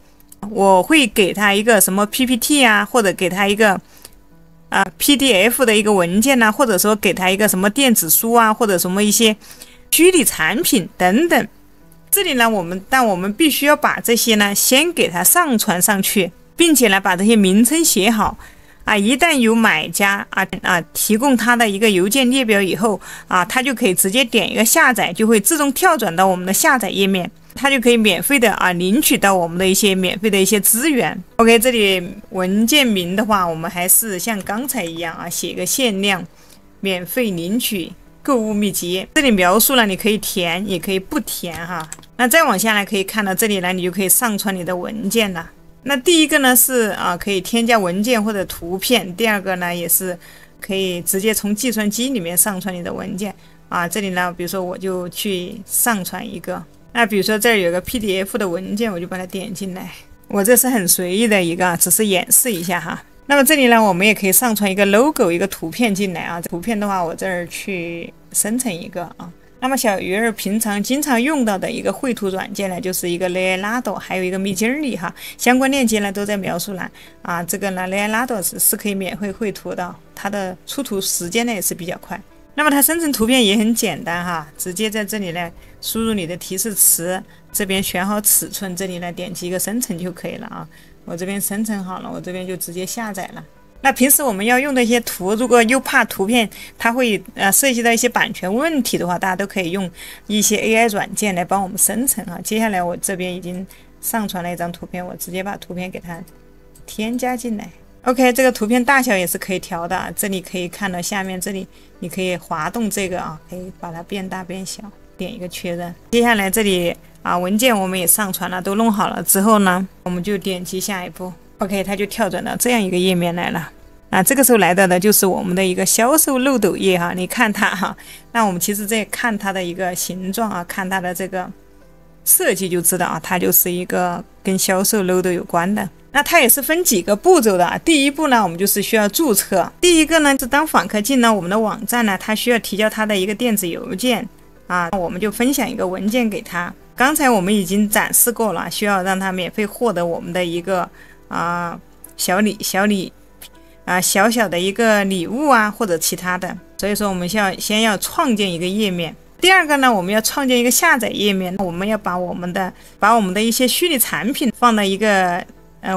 我会给他一个什么 PPT 或者给他一个PDF 的一个文件或者说给他一个什么电子书或者什么一些虚拟产品等等。这里呢我们必须要把这些呢先给他上传上去并且呢把这些名称写好啊。一旦有买家提供他的一个邮件列表以后啊，他就可以直接点一个下载，就会自动跳转到我们的下载页面。它就可以免费的领取到我们的一些免费的一些资源。OK， 这里文件名的话，我们还是像刚才一样写一个限量免费领取购物秘籍。这里描述呢，你可以填也可以不填哈。那再往下来可以看到这里呢，你就可以上传你的文件了。那第一个呢是可以添加文件或者图片，第二个呢也是可以直接从计算机里面上传你的文件这里呢，比如说我就去上传一个。那比如说这儿有个 PDF 的文件，我就把它点进来。我这是很随意的一个，只是演示一下哈。那么这里呢，我们也可以上传一个 logo 一个图片进来图片的话，我这儿去生成一个那么小鱼儿平常经常用到的一个绘图软件呢，就是一个 Leonardo， 还有一个 Midjourney哈。相关链接呢都在描述栏这个呢 Leonardo 是可以免费绘图的，它的出图时间呢也是比较快。那么它生成图片也很简单哈，直接在这里呢输入你的提示词，这边选好尺寸，这里呢点击一个生成就可以了我这边生成好了，我这边就直接下载了。那平时我们要用的一些图，如果又怕图片它会涉及到一些版权问题的话，大家都可以用一些 AI 软件来帮我们生成接下来我这边已经上传了一张图片，我直接把图片给它添加进来。OK， 这个图片大小也是可以调的，这里可以看到下面这里你可以滑动这个可以把它变大变小，点一个确认。接下来这里文件我们也上传了，都弄好了之后呢，我们就点击下一步。OK， 它就跳转到这样一个页面来了。这个时候来到的就是我们的一个销售漏斗页你看它那我们其实在看它的一个形状看它的这个设计就知道它就是一个跟销售漏斗有关的。那它也是分几个步骤的第一步呢，我们就是需要注册。第一个呢是当访客进了我们的网站呢，他需要提交他的一个电子邮件我们就分享一个文件给他。刚才我们已经展示过了，需要让他免费获得我们的一个小小的一个礼物或者其他的。所以说我们先要创建一个页面。第二个呢，我们要创建一个下载页面，我们要把我们的一些虚拟产品放到一个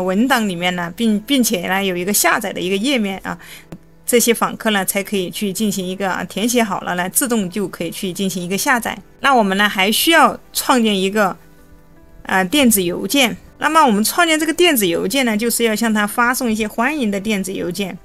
文档里面呢，并且呢有一个下载的一个页面这些访客呢才可以去进行一个填写好了呢，自动就可以去进行一个下载。那我们呢还需要创建一个电子邮件。那么我们创建这个电子邮件呢，就是要向他发送一些欢迎的电子邮件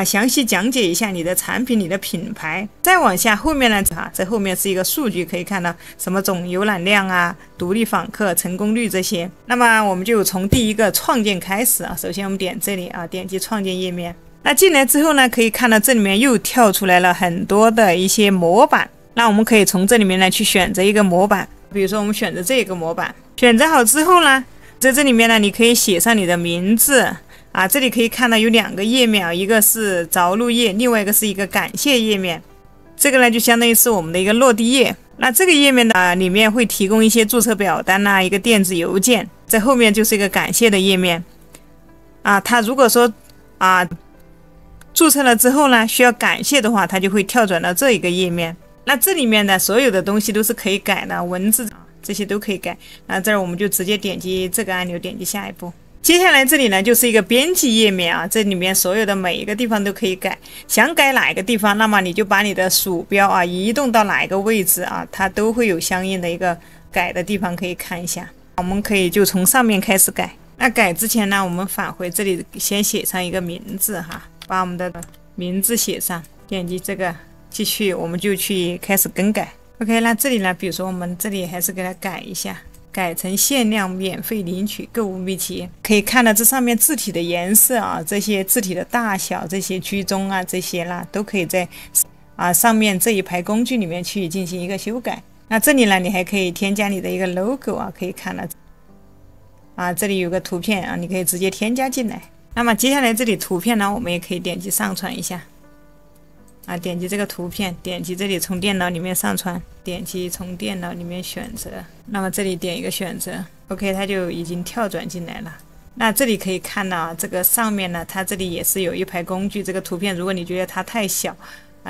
详细讲解一下你的产品、你的品牌。再往下后面呢这后面是一个数据，可以看到什么总浏览量独立访客、成功率这些。那么我们就从第一个创建开始首先我们点这里点击创建页面。那进来之后呢，可以看到这里面又跳出来了很多的一些模板。那我们可以从这里面呢去选择一个模板，比如说我们选择这个模板。选择好之后呢，在这里面呢你可以写上你的名字这里可以看到有两个页面一个是着陆页，另外一个是一个感谢页面。这个呢就相当于是我们的一个落地页。那这个页面呢里面会提供一些注册表单一个电子邮件，在后面就是一个感谢的页面它如果说注册了之后呢需要感谢的话，它就会跳转到这一个页面。那这里面的所有的东西都是可以改的，文字这些都可以改。这儿我们就直接点击这个按钮，点击下一步。接下来这里呢就是一个编辑页面这里面所有的每一个地方都可以改。想改哪一个地方，那么你就把你的鼠标移动到哪一个位置它都会有相应的一个改的地方可以看一下。我们可以就从上面开始改。那改之前呢，我们返回这里，先写上一个名字把我们的名字写上，点击这个继续，我们就去开始更改。OK， 那这里呢，比如说我们这里还是给它改一下，改成限量免费领取购物秘籍。可以看到这上面字体的颜色这些字体的大小，这些居中这些啦，都可以在上面这一排工具里面去进行一个修改。那这里呢，你还可以添加你的一个 logo 可以看到这里有个图片你可以直接添加进来。那么接下来这里图片呢，我们也可以点击上传一下点击这个图片，点击这里从电脑里面上传，点击从电脑里面选择，那么这里点一个选择 OK， 它就已经跳转进来了。那这里可以看到这个上面呢，它这里也是有一排工具。这个图片如果你觉得它太小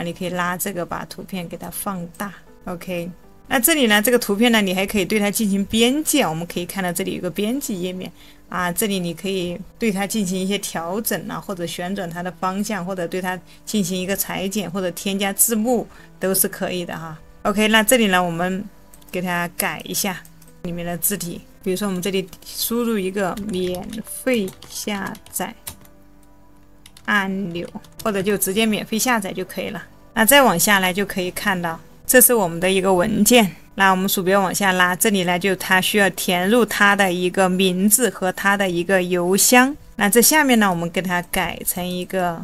你可以拉这个把图片给它放大 OK。那这里呢，这个图片呢，你还可以对它进行编辑啊。我们可以看到这里有个编辑页面啊，这里你可以对它进行一些调整啊，或者旋转它的方向，或者对它进行一个裁剪，或者添加字幕都是可以的哈。OK， 那这里呢，我们给它改一下里面的字体，比如说我们这里输入一个免费下载按钮，或者就直接免费下载就可以了。那再往下来就可以看到，这是我们的一个文件。那我们鼠标往下拉，这里呢就它需要填入它的一个名字和它的一个邮箱。那这下面呢，我们给它改成一个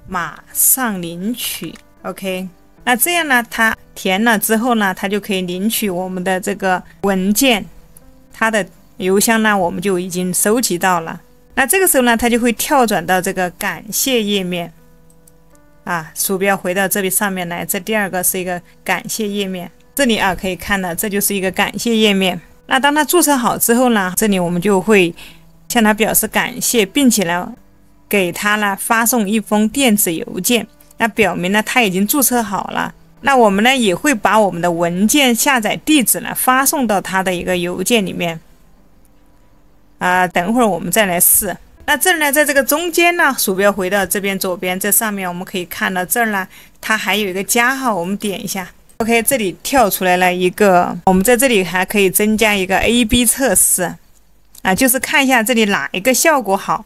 马上领取。OK， 那这样呢，它填了之后呢，它就可以领取我们的这个文件，它的邮箱呢我们就已经收集到了。那这个时候呢，它就会跳转到这个感谢页面啊，鼠标回到这里上面来，这第二个是一个感谢页面。这里啊可以看到，这就是一个感谢页面。那当它注册好之后呢，这里我们就会向它表示感谢，并且呢给它呢发送一封电子邮件，那表明呢它已经注册好了。那我们呢也会把我们的文件下载地址呢发送到它的一个邮件里面啊。等会儿我们再来试。那这儿呢，在这个中间呢，鼠标回到这边左边，这上面我们可以看到这儿呢，它还有一个加号，我们点一下。OK， 这里跳出来了一个，我们在这里还可以增加一个 A/B 测试啊，就是看一下这里哪一个效果好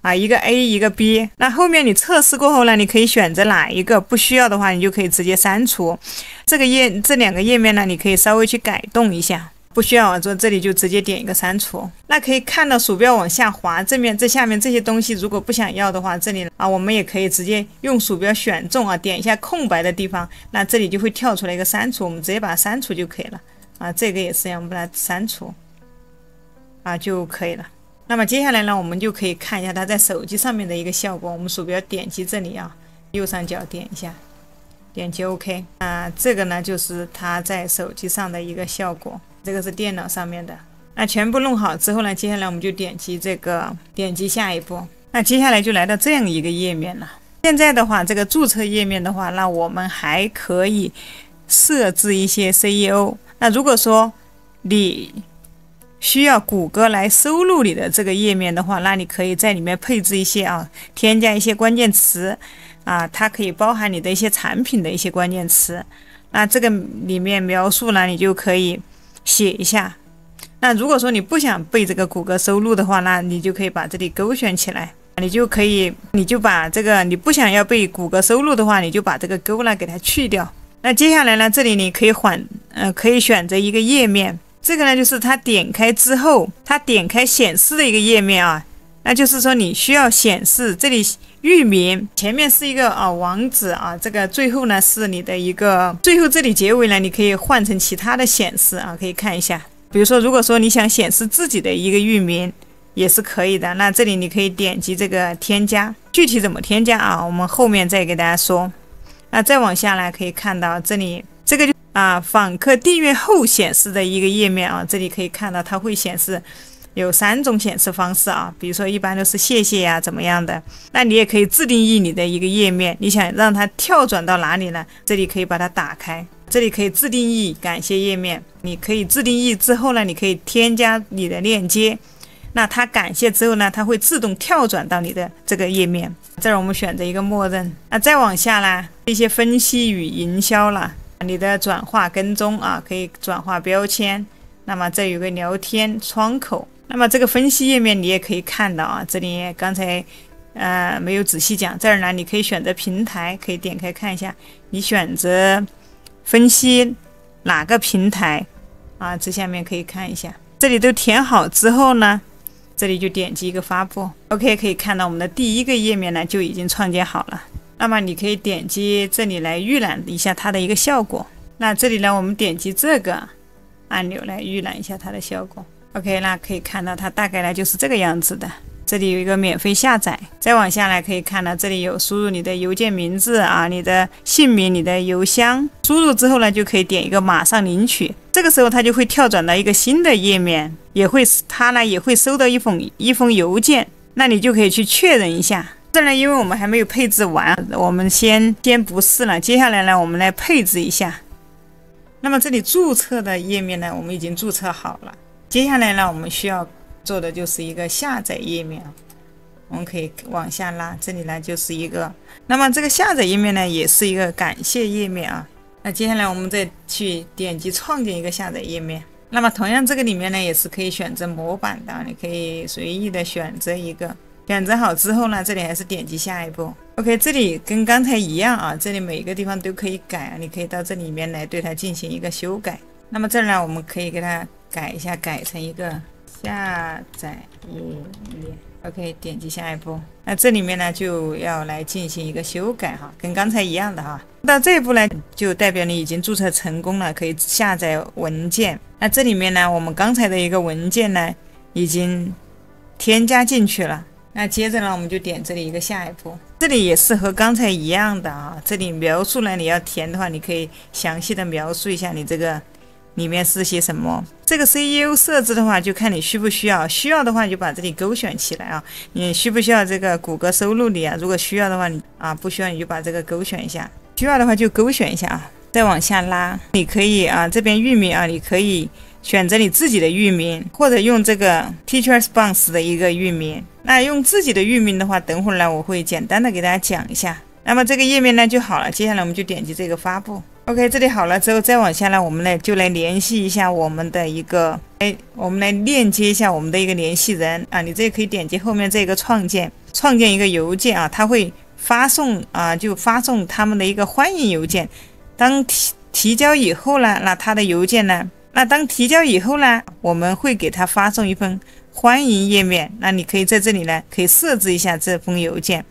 啊，一个 A 一个 B。那后面你测试过后呢，你可以选择哪一个，不需要的话你就可以直接删除。这两个页面呢，你可以稍微去改动一下。不需要这里就直接点一个删除。那可以看到鼠标往下滑，这下面这些东西如果不想要的话，这里啊我们也可以直接用鼠标选中啊，点一下空白的地方，那这里就会跳出来一个删除，我们直接把它删除就可以了啊。这个也是一样，我们把它删除啊就可以了。那么接下来呢，我们就可以看一下它在手机上面的一个效果。我们鼠标点击这里啊，右上角点一下，点击 OK 啊，这个呢就是它在手机上的一个效果。这个是电脑上面的。那全部弄好之后呢，接下来我们就点击下一步。那接下来就来到这样一个页面了。现在的话，这个注册页面的话，那我们还可以设置一些 SEO。那如果说你需要谷歌来收录你的这个页面的话，那你可以在里面配置一些添加一些关键词啊，它可以包含你的一些产品的一些关键词。那这个里面描述呢，你就可以写一下。那如果说你不想被这个谷歌收录的话，那你就可以把这里勾选起来，你就把这个你不想要被谷歌收录的话，你就把这个勾呢给它去掉。那接下来呢，这里你可以可以选择一个页面，这个呢就是它点开之后，它点开显示的一个页面啊。那就是说你需要显示这里域名前面是一个网址啊，这个最后呢是你的一个最后这里结尾呢，你可以换成其他的显示啊，可以看一下。比如说如果说你想显示自己的一个域名也是可以的，那这里你可以点击这个添加，具体怎么添加啊，我们后面再给大家说。那再往下来可以看到这里这个就访客订阅后显示的一个页面啊，这里可以看到它会显示有3种显示方式啊，比如说一般都是谢谢呀怎么样的。那你也可以自定义你的一个页面，你想让它跳转到哪里呢？这里可以把它打开，这里可以自定义感谢页面，你可以自定义之后呢，你可以添加你的链接，那它感谢之后呢，它会自动跳转到你的这个页面。这儿我们选择一个默认。那再往下呢，一些分析与营销了，你的转化跟踪啊，可以转化标签。那么这有个聊天窗口。那么这个分析页面你也可以看到啊，这里刚才没有仔细讲，这儿呢你可以选择平台，可以点开看一下，你选择分析哪个平台啊，这下面可以看一下。这里都填好之后呢，这里就点击一个发布。 OK， 可以看到我们的第一个页面呢就已经创建好了。那么你可以点击这里来预览一下它的一个效果。那这里呢，我们点击这个按钮来预览一下它的效果。OK， 那可以看到它大概呢就是这个样子的。这里有一个免费下载，再往下来可以看到这里有输入你的邮件名字啊，你的姓名，你的邮箱，输入之后呢就可以点一个马上领取。这个时候它就会跳转到一个新的页面，它呢也会收到一封邮件，那你就可以去确认一下。这呢因为我们还没有配置完，我们先不试了，接下来呢我们来配置一下。那么这里注册的页面呢，我们已经注册好了。接下来呢，我们需要做的就是一个下载页面。我们可以往下拉，这里呢就是一个，那么这个下载页面呢，也是一个感谢页面啊。那接下来我们再去点击创建一个下载页面。那么同样这个里面呢，也是可以选择模板的，你可以随意的选择一个。选择好之后呢，这里还是点击下一步。OK， 这里跟刚才一样啊，这里每一个地方都可以改啊，你可以到这里面来对它进行一个修改。那么这儿呢，我们可以给它改一下，改成一个下载页面。OK， 点击下一步。那这里面呢，就要来进行一个修改哈，跟刚才一样的哈。到这一步呢，就代表你已经注册成功了，可以下载文件。那这里面呢，我们刚才的一个文件呢，已经添加进去了。那接着呢，我们就点这里一个下一步，这里也是和刚才一样的啊。这里描述呢，你要填的话，你可以详细的描述一下你这个里面是些什么。这个 CEO 设置的话，就看你需不需要，需要的话你就把这里勾选起来啊。你需不需要这个谷歌收录里啊？如果需要的话，你不需要你就把这个勾选一下，需要的话就勾选一下啊。再往下拉，你可以这边域名你可以选择你自己的域名，或者用这个 TeacherSpace 的一个域名。那用自己的域名的话，等会儿呢我会简单的给大家讲一下。那么这个页面呢就好了，接下来我们就点击这个发布。OK， 这里好了之后，再往下呢，我们呢就来联系一下我们的一个，我们来链接一下我们的一个联系人啊。你这可以点击后面这个创建一个邮件啊，它会发送就发送他们的一个欢迎邮件。当提交以后呢，那他的邮件呢，当提交以后呢，我们会给他发送一份欢迎页面。那你可以在这里呢，可以设置一下这封邮件。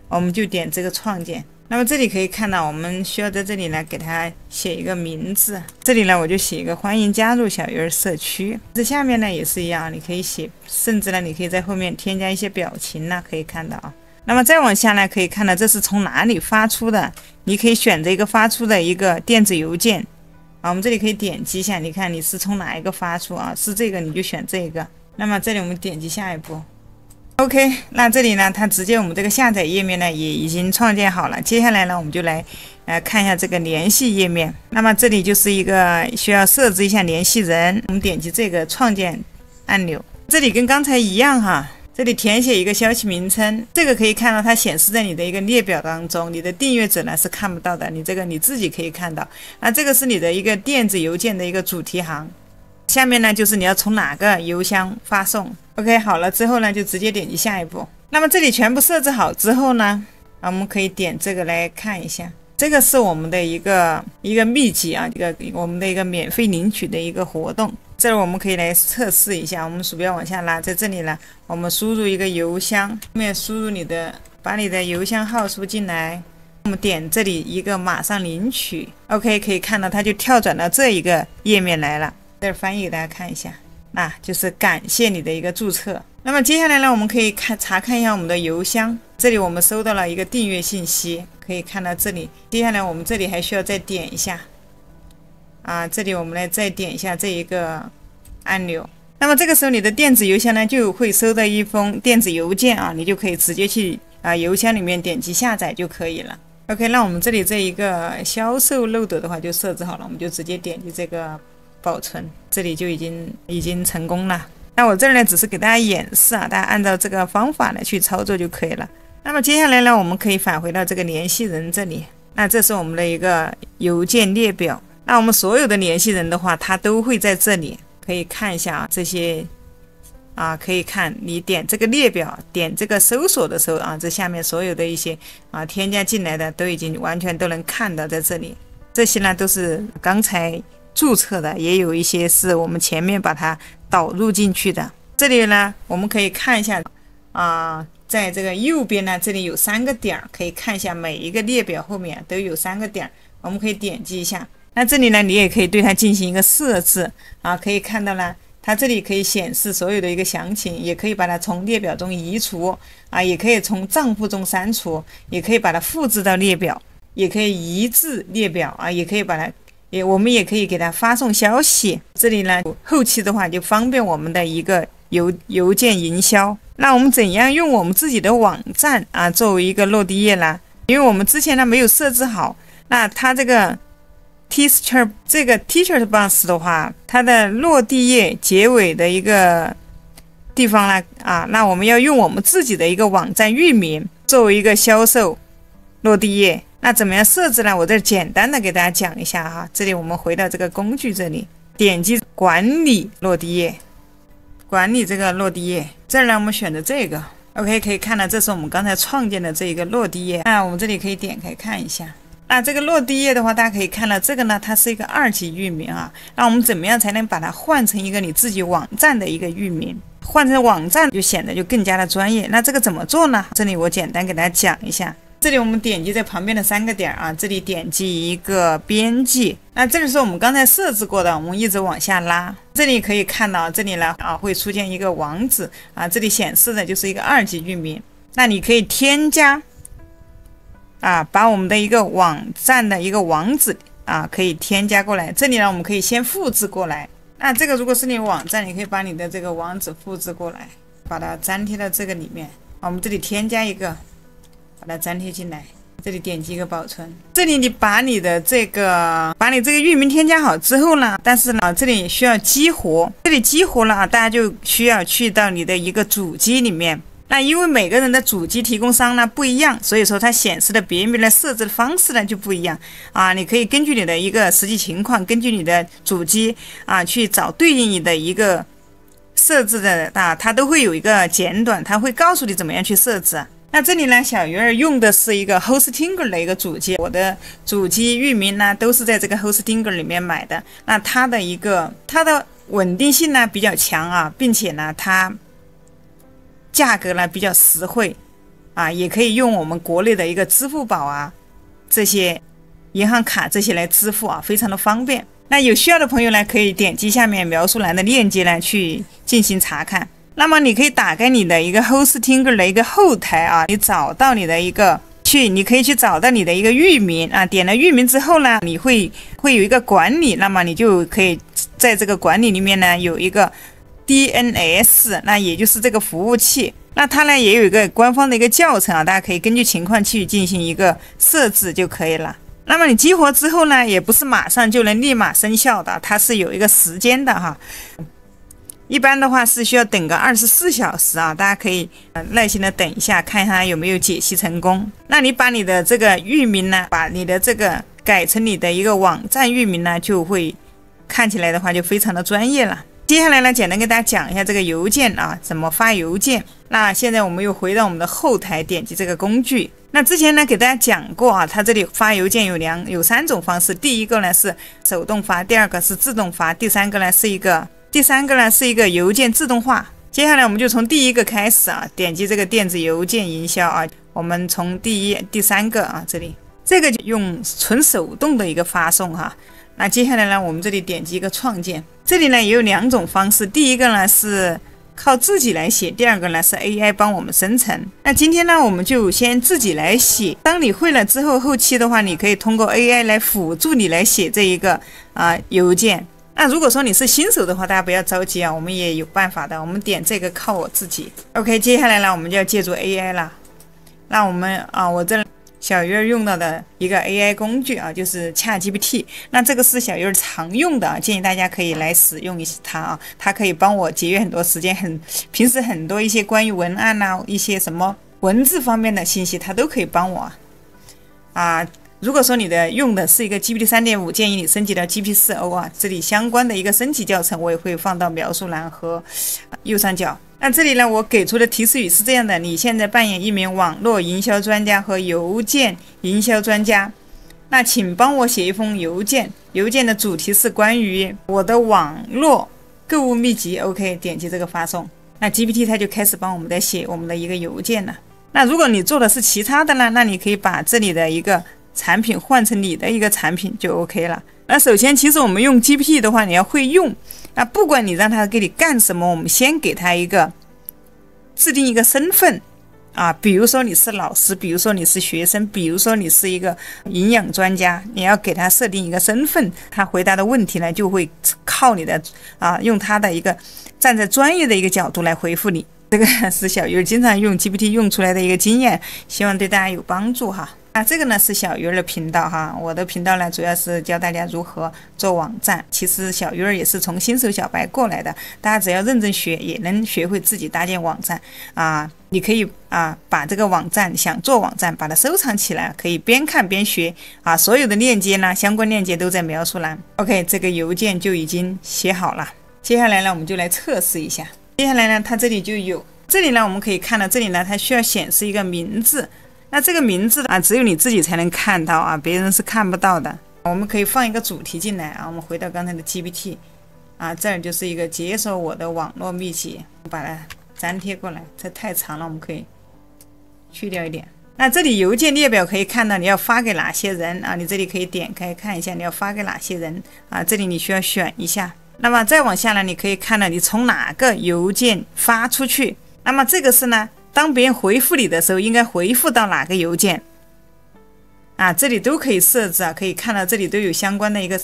我们就点这个创建。那么这里可以看到，我们需要在这里呢给它写一个名字。这里呢我就写一个欢迎加入小鱼儿社区。这下面呢也是一样，你可以写，甚至呢你可以在后面添加一些表情呢，可以看到啊。那么再往下呢，可以看到这是从哪里发出的，你可以选择一个发出的一个电子邮件我们这里可以点击一下，你看你是从哪一个发出是这个你就选这个。那么这里我们点击下一步。OK， 那这里呢，它直接我们这个下载页面呢也已经创建好了。接下来呢，我们就来看一下这个联系页面。那么这里就是一个需要设置一下联系人，我们点击这个创建按钮。这里跟刚才一样哈，这里填写一个消息名称，这个可以看到它显示在你的一个列表当中，你的订阅者呢是看不到的，你这个你自己可以看到。这个是你的一个电子邮件的一个主题行。下面呢就是你要从哪个邮箱发送。OK， 好了之后呢，就直接点击下一步。那么这里全部设置好之后呢，我们可以点这个来看一下。这个是我们的一个秘籍我们的一个免费领取的一个活动。这儿我们可以来测试一下，我们鼠标往下拉，在这里呢，我们输入一个邮箱，后面输入把你的邮箱号输进来。我们点这里一个马上领取。OK， 可以看到它就跳转到这一个页面来了。这儿翻译给大家看一下。就是感谢你的一个注册。那么接下来呢，我们可以查看一下我们的邮箱。这里我们收到了一个订阅信息，可以看到这里。接下来我们这里还需要再点一下这里我们来再点一下这一个按钮。那么这个时候你的电子邮箱呢就会收到一封电子邮件你就可以直接去邮箱里面点击下载就可以了。OK， 那我们这里这一个销售漏斗的话就设置好了，我们就直接点击这个保存，这里就已经成功了。那我这儿呢只是给大家演示大家按照这个方法呢去操作就可以了。那么接下来呢，我们可以返回到这个联系人这里。那这是我们的一个邮件列表。那我们所有的联系人的话，它都会在这里，可以看一下这些可以看你点这个列表，点这个搜索的时候这下面所有的一些添加进来的都已经完全都能看到在这里。这些呢都是刚才注册的，也有一些是我们前面把它导入进去的。这里呢我们可以看一下在这个右边呢，这里有3个点，可以看一下每一个列表后面都有3个点，我们可以点击一下。那这里呢你也可以对它进行一个设置可以看到呢，它这里可以显示所有的一个详情，也可以把它从列表中移除也可以从账户中删除，也可以把它复制到列表，也可以移至列表也可以把它我们也可以给它发送消息。这里呢后期的话就方便我们的一个邮件营销。那我们怎样用我们自己的网站作为一个落地页呢？因为我们之前呢没有设置好，那它这个 teacher 这个 teacher box 的话，它的落地页结尾的一个地方呢那我们要用我们自己的一个网站域名作为一个销售落地页。那怎么样设置呢？我这简单的给大家讲一下哈。这里我们回到这个工具这里，点击管理落地页，管理这个落地页，这儿呢我们选择这个 OK， 可以看到这是我们刚才创建的这一个落地页。那我们这里可以点开看一下。那这个落地页的话，大家可以看到这个呢，它是一个2级域名啊。那我们怎么样才能把它换成一个你自己网站的一个域名？换成网站就显得就更加的专业。那这个怎么做呢？这里我简单给大家讲一下。这里我们点击在旁边的3个点啊，这里点击一个编辑。那这里是我们刚才设置过的，我们一直往下拉。这里可以看到，这里呢会出现一个网址啊，这里显示的就是一个2级域名。那你可以添加把我们的一个网站的一个网址可以添加过来。这里呢我们可以先复制过来。那这个如果是你网站，你可以把你的这个网址复制过来，把它粘贴到这个里面。我们这里添加一个，把它粘贴进来，这里点击一个保存。这里你把你这个域名添加好之后呢，但是呢这里需要激活，这里激活了大家就需要去到你的一个主机里面。那因为每个人的主机提供商呢不一样，所以说它显示的别名的设置的方式呢就不一样你可以根据你的一个实际情况，根据你的主机去找对应你的一个设置的它都会有一个简短，它会告诉你怎么样去设置。那这里呢，小鱼儿用的是一个 Hostinger 的一个主机，我的主机域名呢都是在这个 Hostinger 里面买的。那它的稳定性呢比较强并且呢它价格呢比较实惠也可以用我们国内的一个支付宝这些银行卡这些来支付非常的方便。那有需要的朋友呢，可以点击下面描述栏的链接呢去进行查看。那么你可以打开你的一个 Hostinger 的一个后台你找到你的一个你可以去找到你的一个域名点了域名之后呢，你会有一个管理，那么你就可以在这个管理里面呢有一个DNS， 那也就是这个服务器。那它呢也有一个官方的一个教程大家可以根据情况去进行一个设置就可以了。那么你激活之后呢，也不是马上就能立马生效的，它是有一个时间的一般的话是需要等个24小时大家可以耐心的等一下，看一下有没有解析成功。那你把你的这个域名呢，把你的这个改成你的一个网站域名呢，就会看起来的话就非常的专业了。接下来呢，简单跟大家讲一下这个邮件怎么发邮件。那现在我们又回到我们的后台，点击这个工具。那之前呢给大家讲过它这里发邮件有3种方式。第一个呢是手动发，第二个是自动发，第三个呢是一个邮件自动化。接下来我们就从第一个开始点击这个电子邮件营销我们从第三个这里这个就用纯手动的一个发送那接下来呢，我们这里点击一个创建。这里呢也有2种方式，第一个呢是靠自己来写，第二个呢是 AI 帮我们生成。那今天呢我们就先自己来写，当你会了之后，后期的话你可以通过 AI 来辅助你来写这一个邮件。那如果说你是新手的话，大家不要着急我们也有办法的。我们点这个靠我自己 OK， 接下来呢我们就要借助 AI 了。那我们我这小鱼儿用到的一个 AI 工具就是ChatGPT。那这个是小鱼儿常用的建议大家可以来使用一下它它可以帮我节约很多时间，平时很多一些关于文案一些什么文字方面的信息它都可以帮我如果说你用的是一个 GPT 3.5， 建议你升级到 GPT 4o这里相关的一个升级教程我也会放到描述栏和右上角。那这里呢我给出的提示语是这样的：你现在扮演一名网络营销专家和邮件营销专家，那请帮我写一封邮件，邮件的主题是关于我的网络购物秘籍 OK， 点击这个发送。那 GPT 它就开始帮我们在写我们的一个邮件了。那如果你做的是其他的呢，那你可以把这里的一个产品换成你的一个产品就 OK 了。那首先其实我们用 GPT 的话你要会用，那不管你让它给你干什么，我们先给它制定一个身份比如说你是老师，比如说你是学生，比如说你是一个营养专家，你要给它设定一个身份，它回答的问题呢就会靠你的用它的一个站在专业的一个角度来回复你。这个是小鱼经常用 GPT 用出来的一个经验，希望对大家有帮助这个呢是小鱼儿的频道哈，我的频道呢主要是教大家如何做网站。其实小鱼儿也是从新手小白过来的，大家只要认真学，也能学会自己搭建网站啊。你可以把这个网站想做网站，把它收藏起来，可以边看边学啊。所有的链接呢，相关链接都在描述栏。OK， 这个邮件就已经写好了。接下来呢，我们就来测试一下。接下来呢，它这里就有，这里呢我们可以看到，这里呢它需要显示一个名字。那这个名字只有你自己才能看到啊，别人是看不到的。我们可以放一个主题进来啊，我们回到刚才的 GPT 这儿就是一个解锁我的网络秘籍，把它粘贴过来，这太长了，我们可以去掉一点。那这里邮件列表可以看到你要发给哪些人啊，你这里可以点开看一下你要发给哪些人啊，这里你需要选一下。那么再往下呢，你可以看到你从哪个邮件发出去，那么这个是呢，当别人回复你的时候，应该回复到哪个邮件这里都可以设置可以看到这里都有相关的一个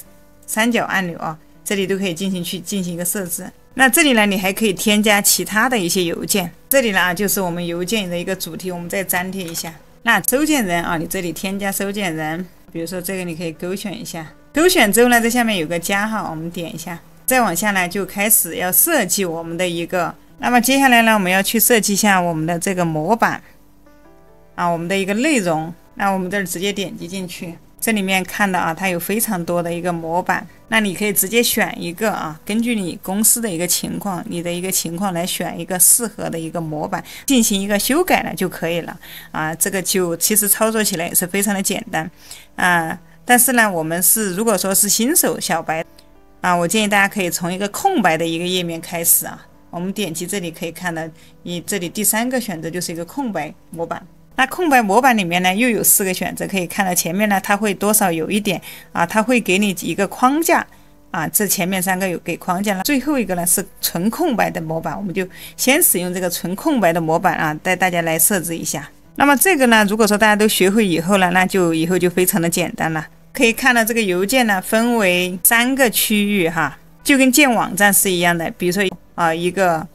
三角按钮这里都可以进行一个设置。那这里呢，你还可以添加其他的一些邮件。这里呢，就是我们邮件的一个主题，我们再粘贴一下。那收件人你这里添加收件人，比如说这个你可以勾选一下，勾选之后呢，这下面有个加号，我们点一下。再往下呢，就开始要设计我们的一个。那么接下来呢，我们要去设计一下我们的这个模板我们的一个内容。那我们这儿直接点击进去，这里面看到它有非常多的一个模板。那你可以直接选一个根据你公司的一个情况，你的一个情况来选一个适合的一个模板，进行一个修改了就可以了这个就其实操作起来也是非常的简单但是呢，我们如果说是新手小白我建议大家可以从一个空白的一个页面开始我们点击这里可以看到，你这里第3个选择就是一个空白模板。那空白模板里面呢，又有4个选择，可以看到前面呢，它会多少有一点它会给你一个框架这前面3个有给框架了，最后一个呢是纯空白的模板，我们就先使用这个纯空白的模板带大家来设置一下。那么这个呢，如果说大家都学会以后呢，那就以后就非常的简单了。可以看到这个邮件呢分为3个区域就跟建网站是一样的，比如说一个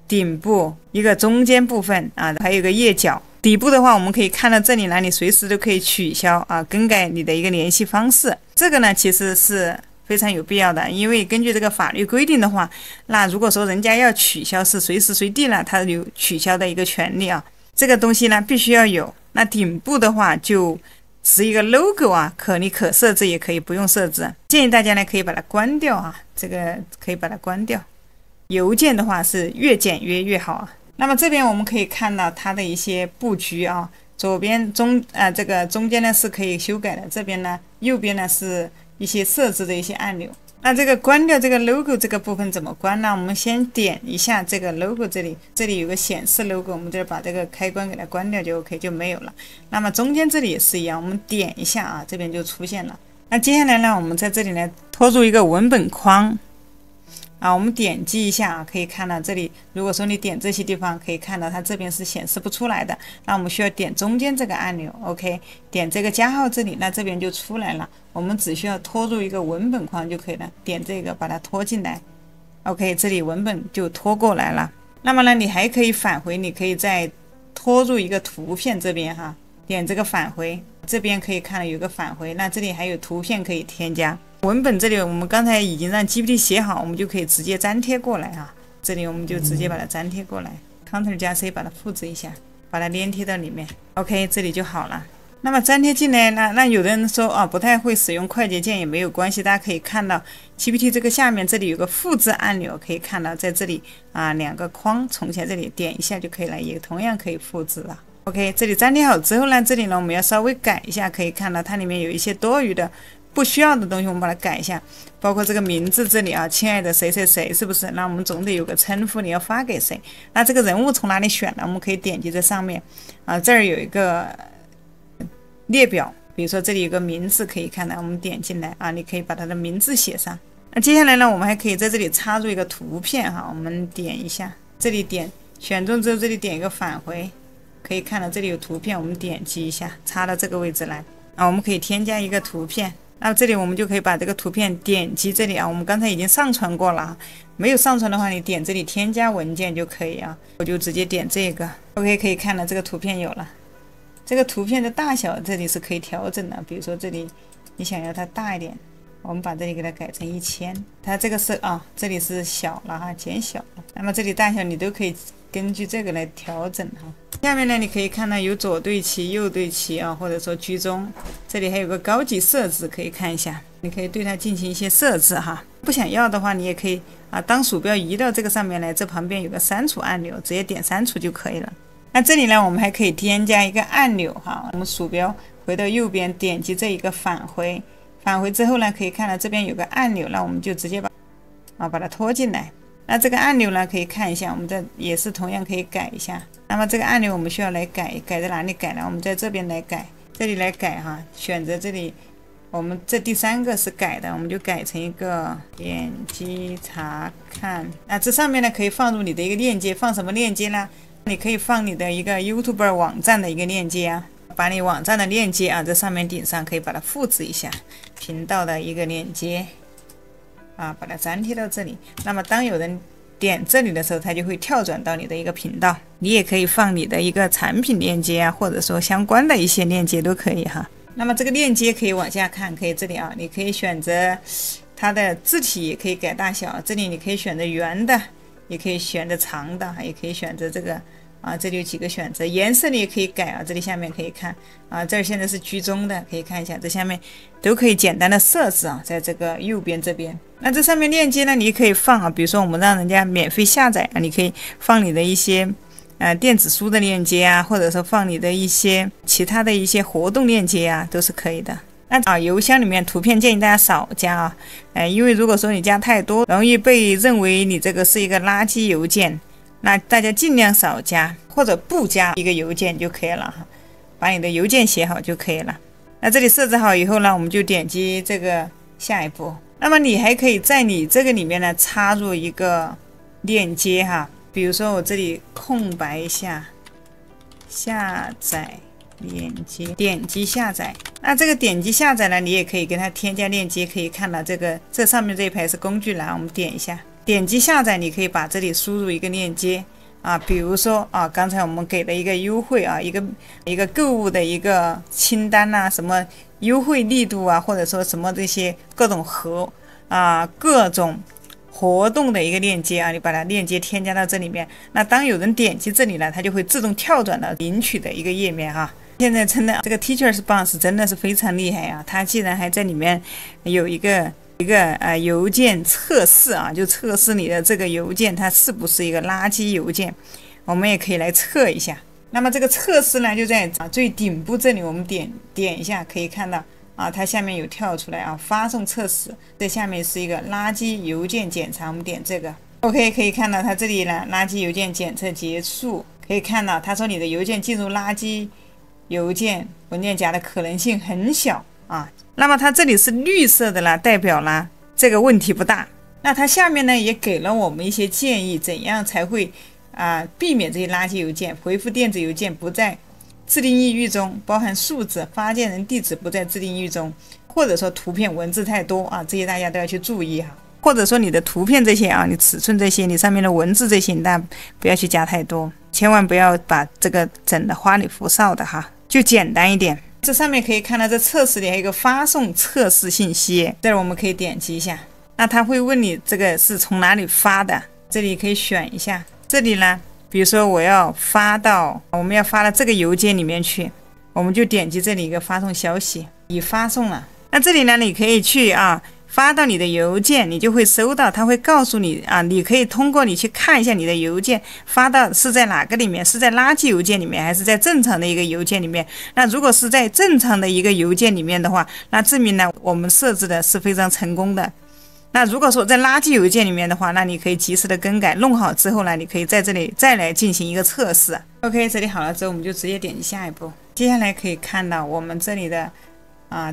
顶部，一个中间部分还有一个页角。底部的话，我们可以看到这里呢，你随时都可以取消更改你的一个联系方式。这个呢其实是非常有必要的，因为根据这个法律规定的话，那如果说人家要取消是随时随地呢，他有取消的一个权利这个东西呢必须要有。那顶部的话就是一个 logo你可设置也可以不用设置，建议大家呢可以把它关掉这个可以把它关掉。邮件的话是越简约越好那么这边我们可以看到它的一些布局左边这个中间呢是可以修改的，这边呢右边呢是一些设置的一些按钮。那这个关掉这个 logo 这个部分怎么关呢？我们先点一下这个 logo 这里有个显示 logo， 我们这把这个开关给它关掉就 OK 就没有了。那么中间这里也是一样，我们点一下这边就出现了。那接下来呢，我们在这里呢拖入一个文本框我们点击一下可以看到这里，如果说你点这些地方，可以看到它这边是显示不出来的，那我们需要点中间这个按钮 OK， 点这个加号这里，那这边就出来了。我们只需要拖入一个文本框就可以了，点这个把它拖进来 OK， 这里文本就拖过来了。那么呢，你还可以返回，你可以再拖入一个图片这边点这个返回，这边可以看到有个返回，那这里还有图片可以添加。文本这里我们刚才已经让 GPT 写好，我们就可以直接粘贴过来这里我们就直接把它粘贴过来 Ctrl 加 C 把它复制一下，把它粘贴到里面 OK， 这里就好了。那么粘贴进来那有的人说不太会使用快捷键也没有关系，大家可以看到 GPT 这个下面这里有个复制按钮，可以看到在这里2个框重起来，这里点一下就可以了，也同样可以复制了 OK。 这里粘贴好之后呢，这里呢我们要稍微改一下，可以看到它里面有一些多余的不需要的东西，我们把它改一下，包括这个名字这里亲爱的谁谁谁，是不是？那我们总得有个称呼，你要发给谁？那这个人物从哪里选呢？我们可以点击在上面这儿有一个列表，比如说这里有个名字，可以看到，我们点进来你可以把它的名字写上。那接下来呢，我们还可以在这里插入一个图片我们点一下，这里点选中之后，这里点一个返回，可以看到这里有图片，我们点击一下，插到这个位置来我们可以添加一个图片。那这里我们就可以把这个图片点击这里我们刚才已经上传过了没有上传的话，你点这里添加文件就可以我就直接点这个 OK， 可以看到这个图片有了这个图片的大小这里是可以调整的，比如说这里你想要它大一点，我们把这里给它改成1000，它这个是这里是小了哈，减小了。那么这里大小你都可以根据这个来调整哈。下面呢，你可以看到有左对齐、右对齐啊，或者说居中。这里还有个高级设置，可以看一下，你可以对它进行一些设置哈。不想要的话，你也可以当鼠标移到这个上面来，这旁边有个删除按钮，直接点删除就可以了。那这里呢，我们还可以添加一个按钮哈，我们鼠标回到右边，点击这一个返回，返回之后呢，可以看到这边有个按钮，那我们就直接把它拖进来。那这个按钮呢，可以看一下，我们这也是同样可以改一下。那么这个按钮我们需要来改在哪里改呢？我们在这边来改，这里来改哈，选择这里，我们这第3个是改的，我们就改成一个点击查看。那这上面呢可以放入你的一个链接，放什么链接呢？你可以放你的一个 YouTube 网站的一个链接啊，把你网站的链接在上面顶上可以把它复制一下，频道的一个链接把它粘贴到这里。那么当有人点这里的时候，它就会跳转到你的一个频道。你也可以放你的一个产品链接啊，或者说相关的一些链接都可以哈。那么这个链接可以往下看，可以这里你可以选择它的字体，也可以改大小。这里你可以选择圆的，也可以选择长的，也可以选择这个这里有几个选择，颜色你也可以改这里下面可以看这儿现在是居中的，可以看一下，这下面都可以简单的设置在这个右边这边。那这上面链接呢，你可以放比如说我们让人家免费下载你可以放你的一些电子书的链接或者说放你的一些其他的一些活动链接都是可以的。那邮箱里面图片建议大家少加因为如果说你加太多，容易被认为你这个是一个垃圾邮件。那大家尽量少加，或者不加一个邮件就可以了哈，把你的邮件写好就可以了。那这里设置好以后呢，我们就点击这个下一步。那么你还可以在你这个里面呢插入一个链接哈，比如说我这里空白一下，下载链接，点击下载。那这个点击下载呢，你也可以给它添加链接，可以看到这上面这一排是工具栏，我们点一下。点击下载，你可以把这里输入一个链接比如说刚才我们给了一个优惠一个购物的一个清单什么优惠力度或者说什么这些各种各种活动的一个链接你把它链接添加到这里面。那当有人点击这里呢，它就会自动跳转到领取的一个页面现在真的这个 Teachers Box 真的是非常厉害它竟然还在里面有一个邮件测试就测试你的这个邮件它是不是一个垃圾邮件，我们也可以来测一下。那么这个测试呢就在最顶部这里，我们点一下可以看到它下面有跳出来发送测试，这下面是一个垃圾邮件检查，我们点这个 OK， 可以看到它这里呢垃圾邮件检测结束，可以看到它说你的邮件进入垃圾邮件文件夹的可能性很小那么它这里是绿色的啦，代表啦这个问题不大。那它下面呢也给了我们一些建议，怎样才会避免这些垃圾邮件。回复电子邮件不在自定义域中，包含数字，发件人地址不在自定义域中，或者说图片文字太多这些大家都要去注意或者说你的图片这些你尺寸这些，你上面的文字这些，大家不要去加太多，千万不要把这个整的花里胡哨的就简单一点。这上面可以看到这测试里还有一个发送测试信息，这儿我们可以点击一下，那它会问你这个是从哪里发的，这里可以选一下。这里呢比如说我们要发到这个邮件里面去，我们就点击这里一个发送消息，已发送了。那这里呢你可以去发到你的邮件，你就会收到，它会告诉你你可以通过你去看一下你的邮件发到是在哪个里面，是在垃圾邮件里面还是在正常的一个邮件里面。那如果是在正常的一个邮件里面的话，那证明呢我们设置的是非常成功的。那如果说在垃圾邮件里面的话，那你可以及时的更改，弄好之后呢，你可以在这里再来进行一个测试。OK， 这里好了之后，我们就直接点击下一步。接下来可以看到我们这里的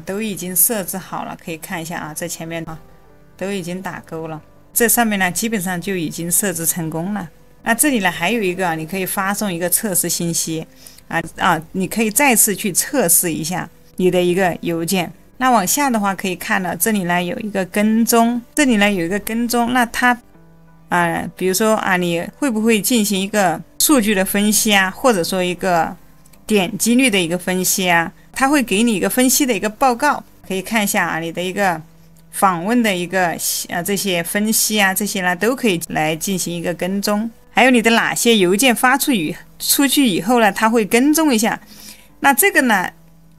都已经设置好了，可以看一下这前面都已经打勾了，这上面呢基本上就已经设置成功了。那这里呢还有一个你可以发送一个测试信息你可以再次去测试一下你的一个邮件。那往下的话可以看到这里呢有一个跟踪，那它比如说你会不会进行一个数据的分析或者说一个点击率的一个分析啊，它会给你一个分析的一个报告，可以看一下啊，你的一个访问的一个这些分析啊，这些呢都可以来进行一个跟踪。还有你的哪些邮件发出去以后呢，它会跟踪一下。那这个呢，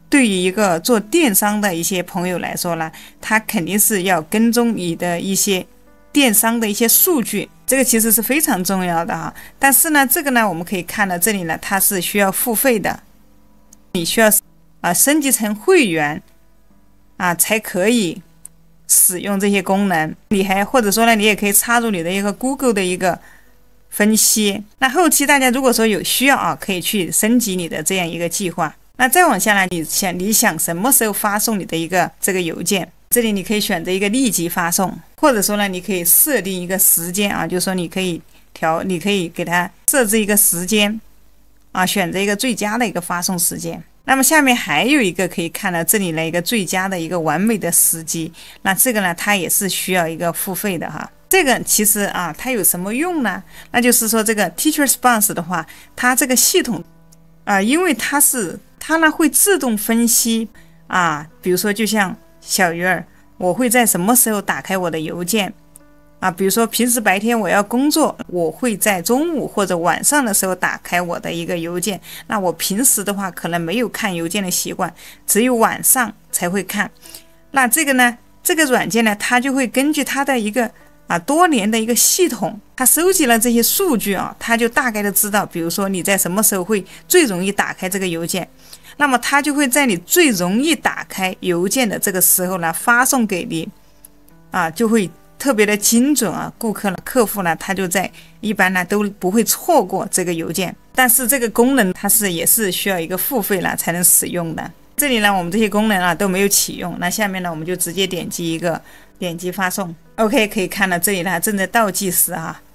对于一个做电商的一些朋友来说呢，他肯定是要跟踪你的一些电商的一些数据，这个其实是非常重要的哈。但是呢，这个呢，我们可以看到这里呢，它是需要付费的，你需要升级成会员才可以使用这些功能。你还或者说呢，你也可以插入你的一个 Google 的一个分析。那后期大家如果说有需要可以去升级你的这样一个计划。那再往下呢，你想什么时候发送你的一个这个邮件？这里你可以选择一个立即发送，或者说呢，你可以设定一个时间就是说你可以给它设置一个时间选择一个最佳的一个发送时间。那么下面还有一个可以看到这里的一个最佳的一个完美的时机，那这个呢，它也是需要一个付费的哈。这个其实它有什么用呢？那就是说这个 Teacher Response 的话，它这个系统因为它呢会自动分析比如说就像小鱼儿，我会在什么时候打开我的邮件比如说平时白天我要工作，我会在中午或者晚上的时候打开我的一个邮件。那我平时的话可能没有看邮件的习惯，只有晚上才会看。那这个呢，这个软件呢，它就会根据它的一个多年的一个系统，它收集了这些数据它就大概的知道，比如说你在什么时候会最容易打开这个邮件，那么它就会在你最容易打开邮件的这个时候呢，发送给你就会特别的精准客户呢，他就一般呢都不会错过这个邮件。但是这个功能它也是需要一个付费了才能使用的。这里呢，我们这些功能都没有启用。那下面呢，我们就直接点击发送。OK， 可以看到这里呢正在倒计时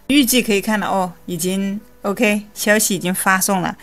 预计可以看到已经 OK， 消息已经发送了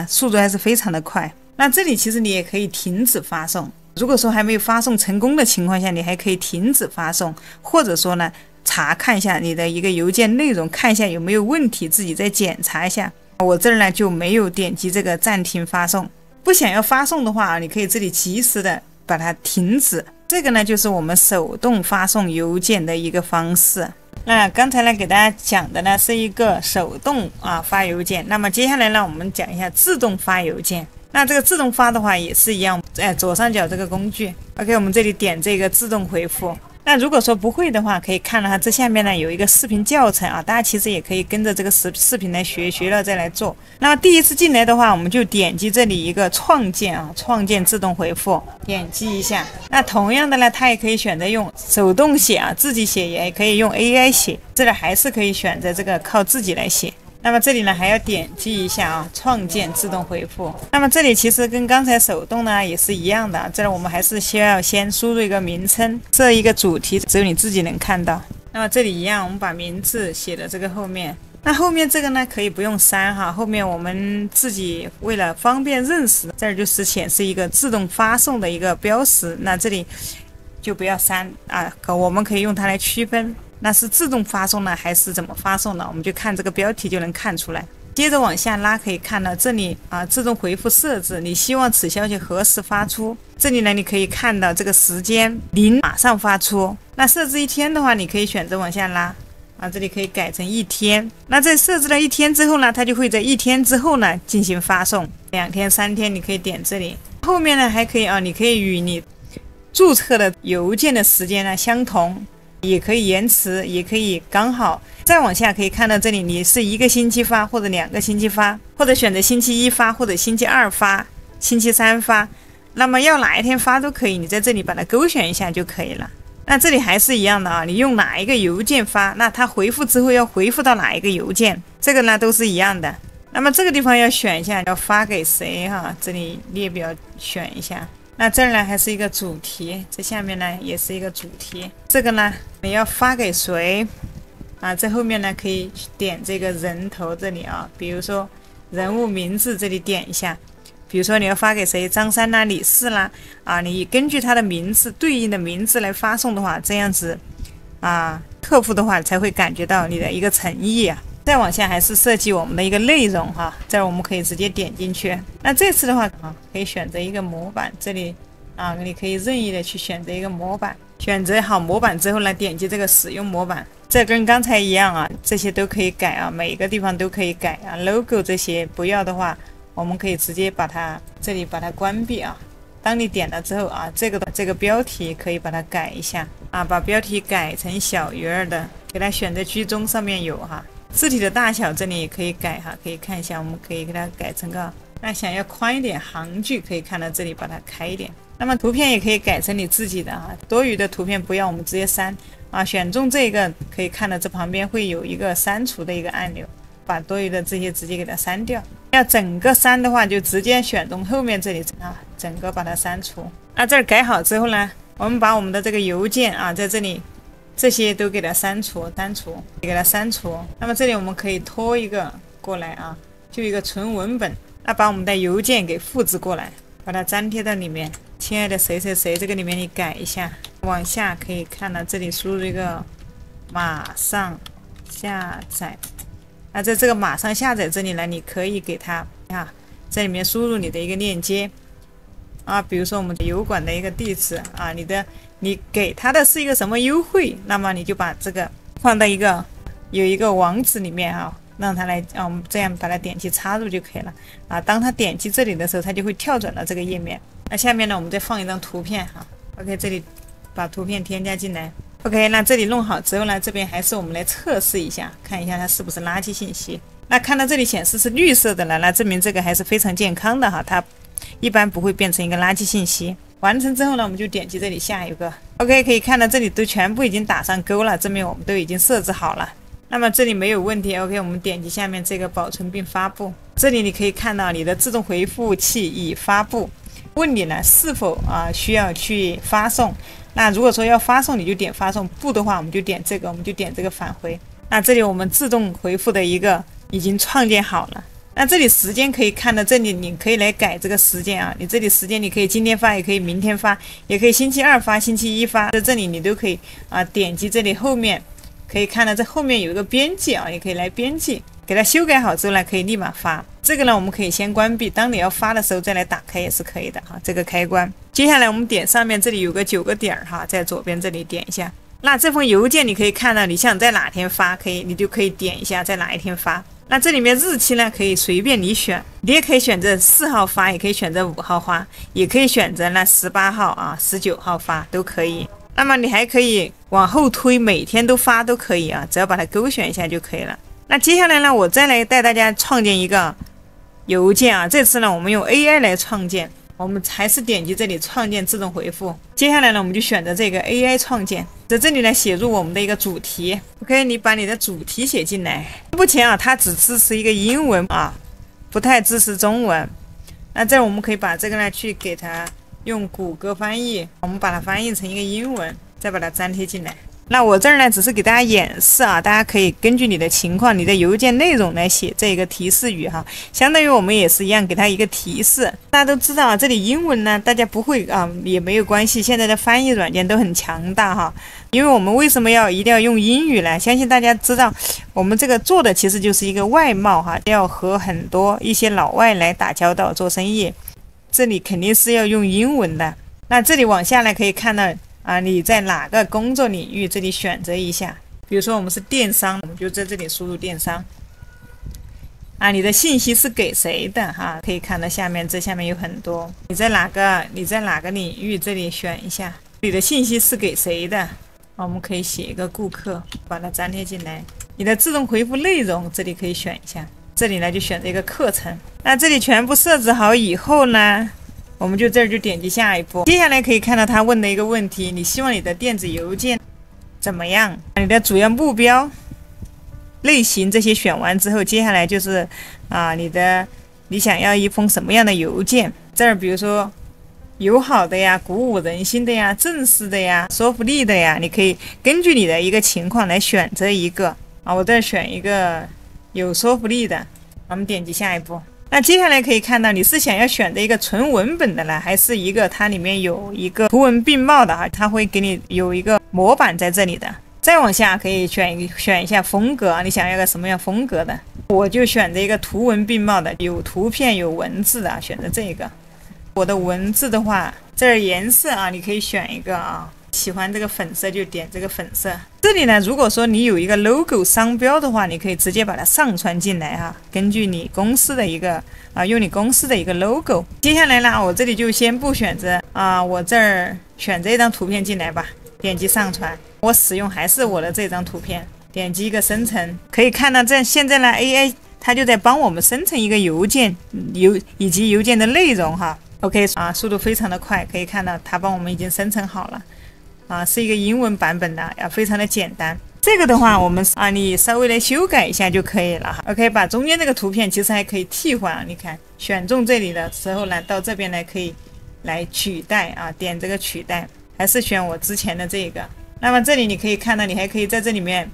速度还是非常的快。那这里其实你也可以停止发送。如果说还没有发送成功的情况下，你还可以停止发送，或者说呢，查看一下你的一个邮件内容，看一下有没有问题，自己再检查一下。我这儿呢就没有点击这个暂停发送。不想要发送的话你可以这里及时的把它停止。这个呢就是我们手动发送邮件的一个方式。那刚才呢给大家讲的呢是一个手动发邮件，那么接下来呢我们讲一下自动发邮件。那这个自动发的话也是一样，在左上角这个工具 OK， 我们这里点这个自动回复。那如果说不会的话，可以看到它这下面呢有一个视频教程大家其实也可以跟着这个视频来学了再来做。那么第一次进来的话，我们就点击这里一个创建创建自动回复，点击一下。那同样的呢，它也可以选择用手动写自己写，也可以用 AI 写，这里还是可以选择这个靠自己来写。那么这里呢还要点击一下创建自动回复。那么这里其实跟刚才手动呢也是一样的，这里我们还是需要先输入一个名称，设一个主题，只有你自己能看到。那么这里一样，我们把名字写在这个后面。那后面这个呢可以不用删后面我们自己为了方便认识，这儿就是显示一个自动发送的一个标识，那这里就不要删我们可以用它来区分那是自动发送呢还是怎么发送呢？我们就看这个标题就能看出来。接着往下拉，可以看到这里自动回复设置，你希望此消息何时发出？这里呢你可以看到这个时间0马上发出。那设置1天的话，你可以选择往下拉这里可以改成1天。那在设置了1天之后呢，它就会在1天之后呢进行发送。2天、3天你可以点这里。后面呢还可以你可以与你注册的邮件的时间呢相同，也可以延迟，也可以刚好。再往下可以看到这里，你是1个星期发或者2个星期发，或者选择星期1发或者星期2发、星期3发，那么要哪一天发都可以，你在这里把它勾选一下就可以了。那这里还是一样的你用哪一个邮件发，那它回复之后要回复到哪一个邮件，这个呢都是一样的。那么这个地方要选一下要发给谁这里列表选一下。那这儿呢还是一个主题，这下面呢也是一个主题，这个呢你要发给谁在后面呢可以点这个人头这里比如说人物名字这里点一下，比如说你要发给谁，张三啦、李四啦你根据他的名字对应的名字来发送的话，这样子客户的话才会感觉到你的一个诚意再往下还是设计我们的一个内容哈，这儿我们可以直接点进去。那这次的话可以选择一个模板，这里你可以任意的去选择一个模板。选择好模板之后呢，点击这个使用模板，这跟刚才一样啊，这些都可以改啊，每一个地方都可以改啊。logo 这些不要的话，我们可以直接把它这里把它关闭啊。当你点了之后啊，这个标题可以把它改一下啊，把标题改成小于2的，给它选择居中，上面有哈。字体的大小这里也可以改哈，可以看一下，我们可以给它改成个，那想要宽一点行距可以看到这里把它开一点。那么图片也可以改成你自己的啊，多余的图片不要，我们直接删啊。选中这个可以看到这旁边会有一个删除的一个按钮，把多余的这些直接给它删掉。要整个删的话，就直接选中后面这里啊，整个把它删除。那这儿改好之后呢，我们把我们的这个邮件啊，在这里这些都给它删除，给它删除。那么这里我们可以拖一个过来啊，就一个纯文本，那把我们的邮件给复制过来，把它粘贴到里面。亲爱的谁谁谁，这个里面你改一下，往下可以看到这里输入一个马上下载。那在这个马上下载这里呢，你可以给它这里面输入你的一个链接啊，比如说我们的油管的一个地址啊，你给它的是一个什么优惠，那么你就把这个放到有一个网址里面啊，让它来我们这样把它点击插入就可以了啊。当它点击这里的时候，它就会跳转到这个页面。那下面呢，我们再放一张图片哈 ，OK， 这里把图片添加进来 ，OK， 那这里弄好之后呢，这边还是我们来测试一下，看一下它是不是垃圾信息。那看到这里显示是绿色的了，那证明这个还是非常健康的哈，它一般不会变成一个垃圾信息。完成之后呢，我们就点击这里下一个 ，OK， 可以看到这里都全部已经打上勾了，证明我们都已经设置好了。那么这里没有问题 ，OK， 我们点击下面这个保存并发布，这里你可以看到你的自动回复器已发布。问你呢是否需要去发送？那如果说要发送，你就点发送；不的话，我们就点这个返回。那这里我们自动回复的一个已经创建好了。那这里时间可以看到，这里你可以来改这个时间啊。你这里时间你可以今天发，也可以明天发，也可以星期2发、星期1发。在这里你都可以点击这里后面，可以看到这后面有一个编辑啊，你可以来编辑。给它修改好之后呢，可以立马发。这个呢，我们可以先关闭，当你要发的时候再来打开也是可以的哈。这个开关。接下来我们点上面这里有个9个点哈，在左边这里点一下。那这封邮件你可以看到，你想在哪天发，你就可以点一下在哪一天发。那这里面日期呢，可以随便你选，你也可以选择4号发，也可以选择5号发，也可以选择18号19号发都可以。那么你还可以往后推，每天都发都可以啊，只要把它勾选一下就可以了。那接下来呢，我再来带大家创建一个邮件啊。这次呢，我们用 AI 来创建，我们还是点击这里创建自动回复。接下来呢，我们就选择这个 AI 创建，在这里呢写入我们的一个主题。OK， 你把你的主题写进来。目前它只支持一个英文不太支持中文。那这我们可以把这个呢去给它用谷歌翻译，我们把它翻译成一个英文，再把它粘贴进来。那我这儿呢，只是给大家演示大家可以根据你的情况、你的邮件内容来写这个提示语哈，相当于我们也是一样给它一个提示。大家都知道这里英文呢，大家不会也没有关系，现在的翻译软件都很强大哈。因为我们为什么一定要用英语呢？相信大家知道，我们这个做的其实就是一个外贸哈，要和很多一些老外来打交道做生意，这里肯定是要用英文的。那这里往下来可以看到。你在哪个工作领域？这里选择一下，比如说我们是电商，我们就在这里输入电商。你的信息是给谁的哈？可以看到下面有很多。你在哪个领域？这里选一下，你的信息是给谁的？我们可以写一个顾客，把它粘贴进来。你的自动回复内容，这里可以选一下。这里呢就选择一个课程。那这里全部设置好以后呢？我们就点击下一步。接下来可以看到他问的一个问题，你希望你的电子邮件怎么样？你的主要目标、类型这些选完之后，接下来就是你想要一封什么样的邮件？这儿比如说友好的呀、鼓舞人心的呀、正式的呀、说服力的呀，你可以根据你的一个情况来选择一个我这儿选一个有说服力的，我们点击下一步。那接下来可以看到，你是想要选择一个纯文本的呢，还是一个它里面有一个图文并茂的它会给你有一个模板在这里的。再往下可以选一下风格啊，你想要个什么样风格的？我就选择一个图文并茂的，有图片有文字的，选择这个。我的文字的话，这儿颜色啊，你可以选一个啊，喜欢这个粉色就点这个粉色。这里呢，如果说你有一个 logo 商标的话，你可以直接把它上传进来哈，根据你公司的一个用你公司的一个 logo。接下来呢，我这里就先不选择啊，我这儿选这张图片进来吧，点击上传。我使用还是我的这张图片，点击一个生成，可以看到现在呢 AI 它就在帮我们生成一个邮件以及邮件的内容哈。OK 啊，速度非常的快，可以看到它帮我们已经生成好了啊，是一个英文版本的，非常的简单。这个的话，我们你稍微来修改一下就可以了哈。OK， 把中间这个图片其实还可以替换啊，你看选中这里的时候呢，到这边来可以来取代啊，点这个取代，还是选我之前的这个。那么这里你可以看到，你还可以在这里面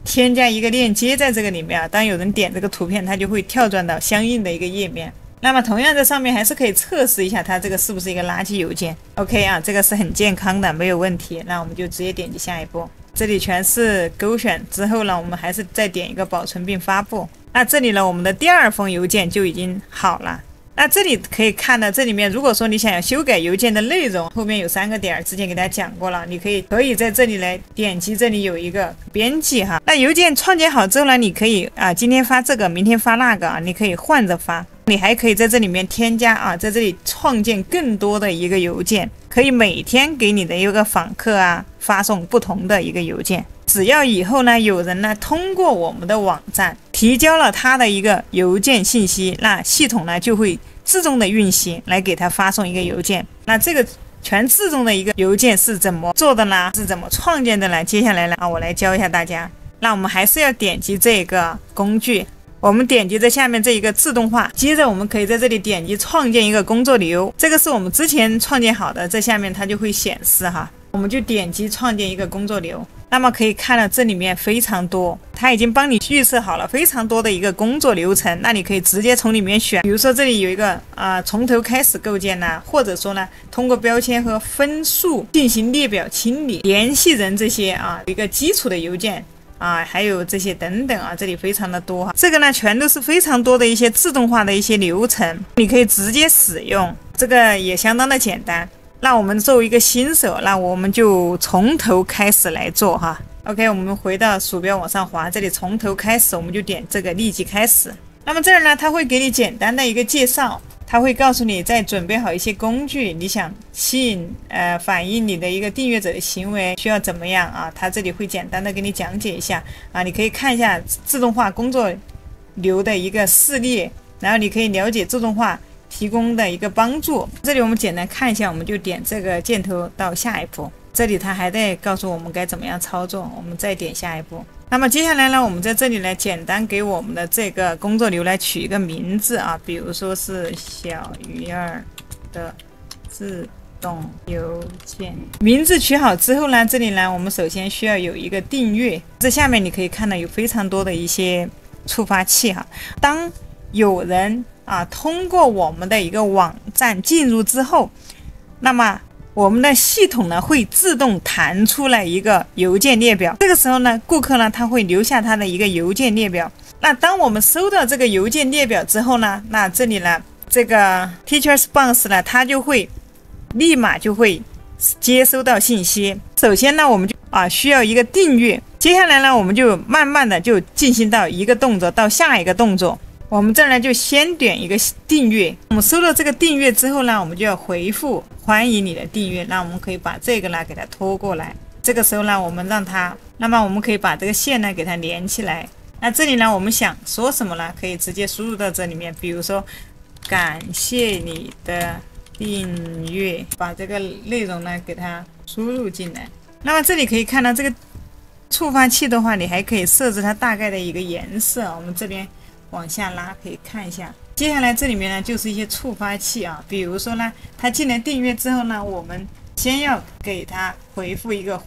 添加一个链接在这个里面啊，当有人点这个图片，它就会跳转到相应的一个页面。那么同样在上面还是可以测试一下它这个是不是一个垃圾邮件。OK 啊，这个是很健康的，没有问题。那我们就直接点击下一步，这里全是勾选之后呢，我们还是再点一个保存并发布。那这里呢，我们的第二封邮件就已经好了。那这里可以看到，这里面如果说你想要修改邮件的内容，后面有3个点，之前给大家讲过了，你可以在这里来点击，这里有一个编辑哈。那邮件创建好之后呢，你可以今天发这个，明天发那个啊，你可以换着发。你还可以在这里面添加在这里创建更多的一个邮件，可以每天给你的一个访客发送不同的一个邮件。只要以后呢有人呢通过我们的网站提交了他的一个邮件信息，那系统呢就会自动的运行来给他发送一个邮件。那这个全自动的一个邮件是怎么做的呢？是怎么创建的呢？接下来呢我来教一下大家。那我们还是要点击这个工具，我们点击在下面这一个自动化，接着我们可以在这里点击创建一个工作流，这个是我们之前创建好的，在下面它就会显示哈，我们就点击创建一个工作流。那么可以看到这里面非常多，它已经帮你预设好了非常多的一个工作流程，那你可以直接从里面选，比如说这里有一个从头开始构建呢，或者说呢通过标签和分数进行列表清理、联系人这些一个基础的邮件还有这些等等这里非常的多哈。这个呢全都是非常多的一些自动化的一些流程，你可以直接使用，这个也相当的简单。那我们作为一个新手，那我们就从头开始来做哈。OK， 我们回到鼠标往上滑，这里从头开始，我们就点这个立即开始。那么这儿呢，它会给你简单的一个介绍，它会告诉你再准备好一些工具，你想吸引反映你的一个订阅者的行为需要怎么样它这里会简单的给你讲解一下你可以看一下自动化工作流的一个示例，然后你可以了解自动化提供的一个帮助。这里我们简单看一下，我们就点这个箭头到下一步，这里它还在告诉我们该怎么样操作，我们再点下一步。那么接下来呢，我们在这里呢简单给我们的这个工作流来取一个名字比如说是小鱼儿的自动邮件。名字取好之后呢，这里呢我们首先需要有一个订阅，这下面你可以看到有非常多的一些触发器哈。当有人通过我们的一个网站进入之后，那么我们的系统呢会自动弹出来一个邮件列表，这个时候呢顾客呢他会留下他的一个邮件列表。那当我们收到这个邮件列表之后呢，那这里呢这个 TeacherSpace 呢它就会立马就会接收到信息。首先呢我们就需要一个订阅，接下来呢我们就慢慢的就进行到一个动作到下一个动作。我们这儿呢就先点一个订阅，我们收到这个订阅之后呢，我们就要回复欢迎你的订阅。那我们可以把这个呢给它拖过来，这个时候呢我们让它，那么我们可以把这个线呢给它连起来。那这里呢我们想说什么呢，可以直接输入到这里面，比如说感谢你的订阅，把这个内容呢给它输入进来。那么这里可以看到这个触发器的话，你还可以设置它大概的一个颜色，我们这边往下拉可以看一下。接下来这里面呢就是一些触发器比如说呢他进来订阅之后呢，我们先要给他回复一个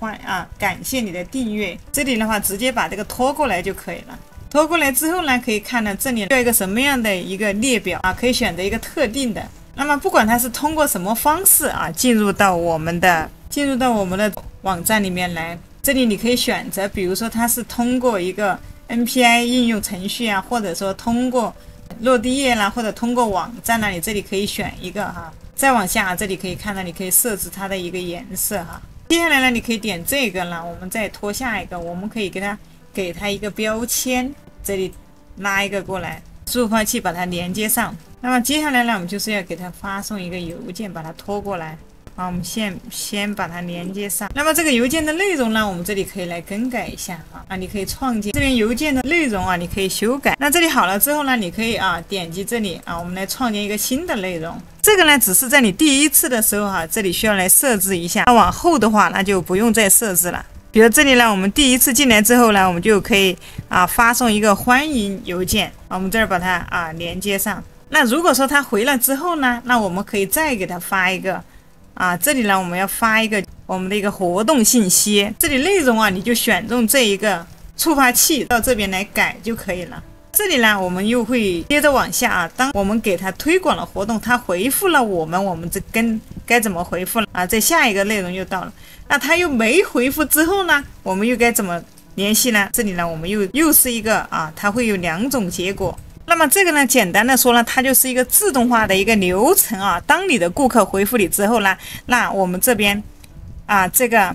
感谢你的订阅，这里的话直接把这个拖过来就可以了。拖过来之后呢，可以看到这里有一个什么样的一个列表可以选择一个特定的。那么不管它是通过什么方式进入到我们的网站里面来，这里你可以选择，比如说它是通过一个 NPI 应用程序啊，或者说通过落地页啦，或者通过网站啦，你这里可以选一个哈。再往下，这里可以看到，你可以设置它的一个颜色哈。接下来呢，你可以点这个了，我们再拖下一个，我们可以给它一个标签，这里拉一个过来，触发器把它连接上。那么接下来呢，我们就是要给它发送一个邮件，把它拖过来。好，我们先把它连接上。那么这个邮件的内容呢，我们这里可以来更改一下啊，你可以创建这边邮件的内容啊，你可以修改。那这里好了之后呢，你可以点击这里啊，我们来创建一个新的内容。这个呢，只是在你第一次的时候这里需要来设置一下。那往后的话，那就不用再设置了。比如这里呢，我们第一次进来之后呢，我们就可以发送一个欢迎邮件，我们这儿把它连接上。那如果说他回来之后呢，那我们可以再给他发一个。这里呢，我们要发一个我们的一个活动信息，这里内容你就选中这一个触发器到这边来改就可以了。这里呢，我们又会接着往下当我们给他推广了活动，他回复了我们这该怎么回复了这下一个内容又到了。那他又没回复之后呢，我们又该怎么联系呢？这里呢，我们又是一个它会有2种结果。那么这个呢，简单的说呢，它就是一个自动化的一个流程当你的顾客回复你之后呢，那我们这边这个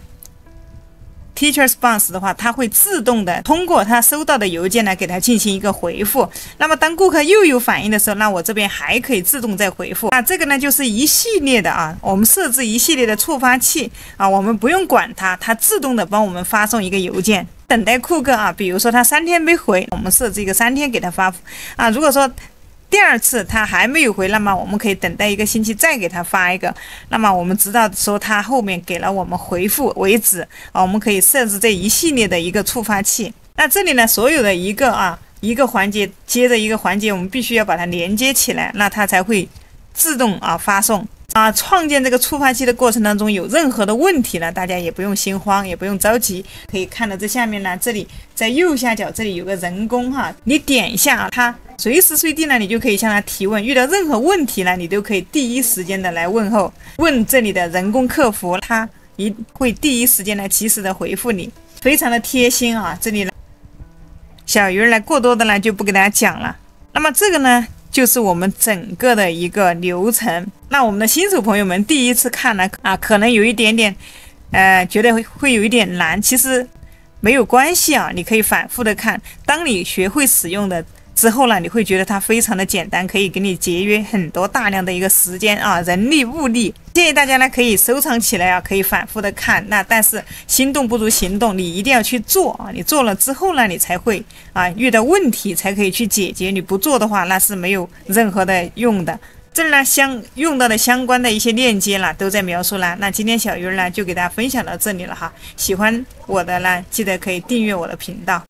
Teacher Response 的话，它会自动的通过他收到的邮件呢，给他进行一个回复。那么当顾客又有反应的时候，那我这边还可以自动再回复。这个呢就是一系列的我们设置一系列的触发器我们不用管它，它自动的帮我们发送一个邮件。等待顾客比如说他3天没回，我们设置一个3天给他发如果说第二次他还没有回，那么我们可以等待1个星期再给他发一个。那么我们直到说他后面给了我们回复为止我们可以设置这一系列的一个触发器。那这里呢，所有的一个环节接着一个环节，我们必须要把它连接起来，那它才会自动发送。创建这个触发器的过程当中有任何的问题呢，大家也不用心慌，也不用着急。可以看到这下面呢，这里在右下角这里有个人工你点一下它随时随地呢，你就可以向他提问，遇到任何问题呢，你都可以第一时间的来问这里的人工客服，他会第一时间来及时的回复你，非常的贴心这里呢，小鱼儿呢过多的呢就不给大家讲了。那么这个呢，就是我们整个的一个流程。那我们的新手朋友们第一次看呢可能有一点点觉得会有一点难，其实没有关系你可以反复的看。当你学会使用的之后呢，你会觉得它非常的简单，可以给你节约很多大量的一个时间人力物力。建议大家呢可以收藏起来可以反复的看。那但是心动不如行动，你一定要去做你做了之后呢，你才会遇到问题才可以去解决。你不做的话，那是没有任何的用的。这儿呢用到的相关的一些链接啦都在描述栏。那今天小鱼呢就给大家分享到这里了喜欢我的呢，记得可以订阅我的频道。